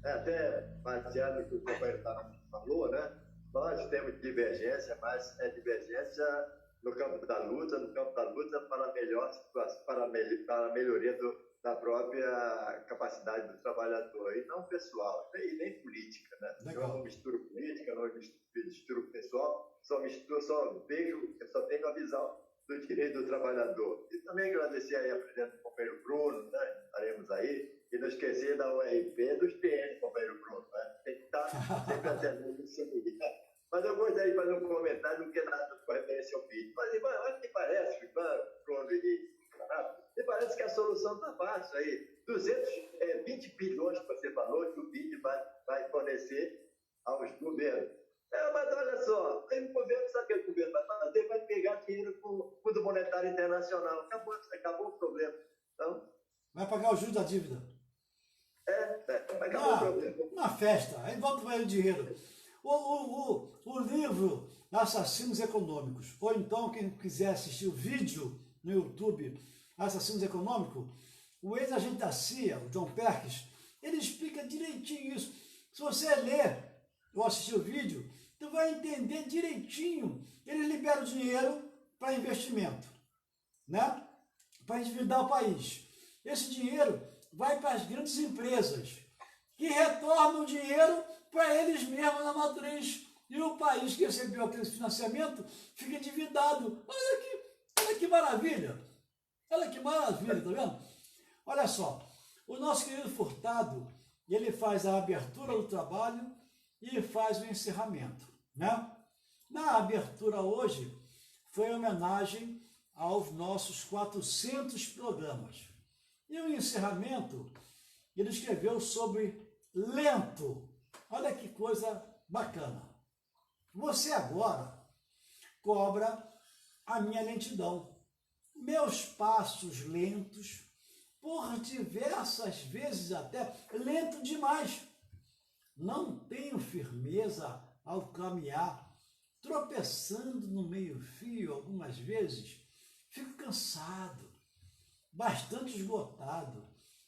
até baseado no que o companheiro falou, né? Nós temos divergência, mas é divergência no campo da luta para melhor situação, para a melhoria da própria capacidade do trabalhador, e não pessoal, e nem política, né? Legal. Eu não misturo política, não misturo pessoal, só tenho a visão do direito do trabalhador. E também agradecer aí a presença do companheiro Bruno, né? Estaremos aí, e não esquecer da URP, dos PN, companheiro Bruno, né? Tem que estar sempre atendendo isso aí. Mas eu gostaria de fazer um comentário, não que nada com referência ao vídeo. Mas, Ivan, olha que parece, Ivan, Bruno e me parece que a solução está fácil aí. 220 bilhões que você falou que o BID vai fornecer aos governos. Mas olha só, aí o governo, sabe o que o governo vai fazer? Vai pegar dinheiro com o Fundo Monetário Internacional. Acabou o problema. Então, vai pagar o juros da dívida. vai acabar o problema. Uma festa, aí volta para o dinheiro. O livro Assassinos Econômicos, ou então quem quiser assistir o vídeo no YouTube, Assassinos Econômicos, o ex-agente da CIA, o John Perkins, ele explica direitinho isso. Se você ler ou assistir o vídeo, tu vai entender direitinho. Eles liberam o dinheiro para investimento, né? Para endividar o país. Esse dinheiro vai para as grandes empresas, que retornam o dinheiro para eles mesmos na matriz. E o país que recebeu aquele financiamento fica endividado. Olha que maravilha! Olha que maravilha, tá vendo? Olha só, o nosso querido Furtado, ele faz a abertura do trabalho e faz o encerramento, né? Na abertura hoje, foi homenagem aos nossos 400 programas. E o encerramento, ele escreveu sobre lento. Olha que coisa bacana. Você agora cobra a minha lentidão. Meus passos lentos, por diversas vezes até lento demais. Não tenho firmeza ao caminhar, tropeçando no meio-fio algumas vezes. Fico cansado, bastante esgotado.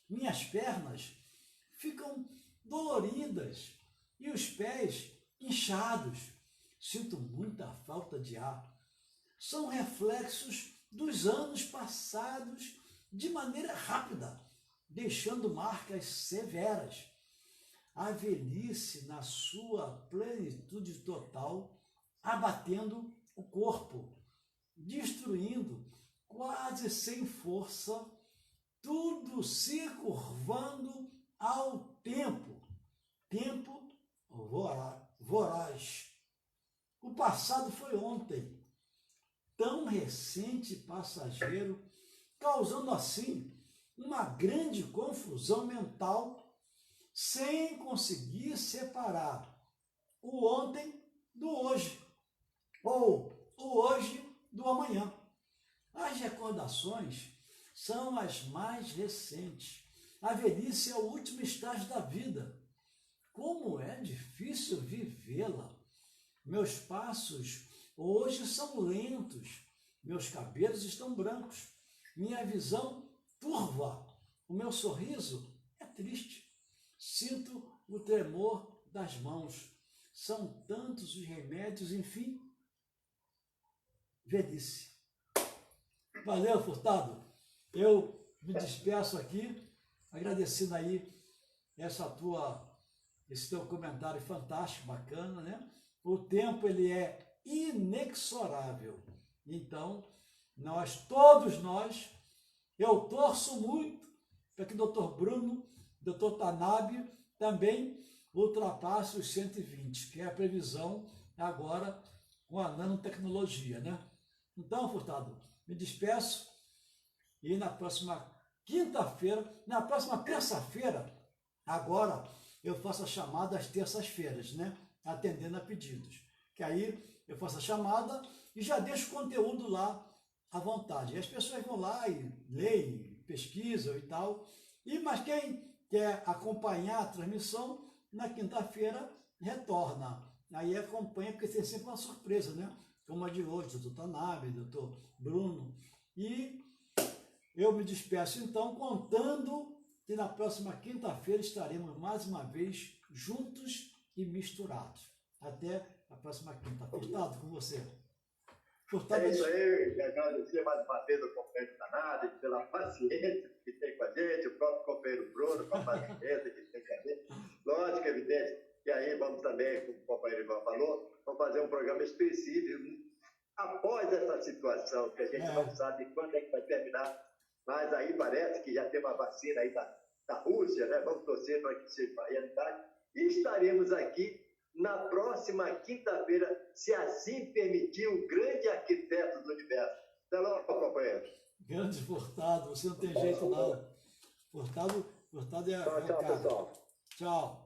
Minhas pernas ficam doloridas e os pés inchados. Sinto muita falta de ar. São reflexos dos anos passados de maneira rápida, deixando marcas severas. A velhice na sua plenitude total, abatendo o corpo, destruindo, quase sem força, tudo se curvando ao tempo voraz. O passado foi ontem, tão recente e passageiro, causando assim uma grande confusão mental, sem conseguir separar o ontem do hoje, ou o hoje do amanhã. As recordações são as mais recentes. A velhice é o último estágio da vida. Como é difícil vivê-la. Meus passos hoje são lentos, meus cabelos estão brancos, minha visão turva, o meu sorriso é triste. Sinto o tremor das mãos. São tantos os remédios, enfim. Velhice. Valeu, Furtado. Eu me despeço aqui, agradecendo aí esse teu comentário fantástico, bacana, né? O tempo, ele é inexorável. Então, todos nós, eu torço muito para que o Dr. Bruno, Dr. Tanabe, também ultrapasse os 120, que é a previsão agora com a nanotecnologia, né? Então, Furtado, me despeço e na próxima terça-feira, agora eu faço a chamada às terças-feiras, né? Atendendo a pedidos. Que aí eu faço a chamada e já deixo o conteúdo lá à vontade. E as pessoas vão lá e leem, pesquisam e tal. Mas quem quer acompanhar a transmissão, na quinta-feira retorna. Aí acompanha, porque tem sempre uma surpresa, né? Como a de hoje, doutor Tanabe, doutor Bruno. E eu me despeço então, contando que na próxima quinta-feira estaremos mais uma vez juntos e misturados. Até a próxima quinta. Furtado, com você. Furtado, é isso aí, agradecer mais uma vez ao companheiro Tanabe pela paciência que tem com a gente, o próprio companheiro Bruno, com a paciência que tem com a gente. Lógico, evidente, e aí vamos também, como o companheiro Ivan falou, vamos fazer um programa específico após essa situação, que a gente não sabe quando é que vai terminar, mas aí parece que já tem uma vacina aí da Rússia, né? Vamos torcer para que seja realidade. E estaremos aqui na próxima quinta-feira, se assim permitir, o grande arquiteto do universo. Até logo, companheiro. Grande Furtado, você não tem jeito não. Furtado é... Tchau, pessoal. Tchau.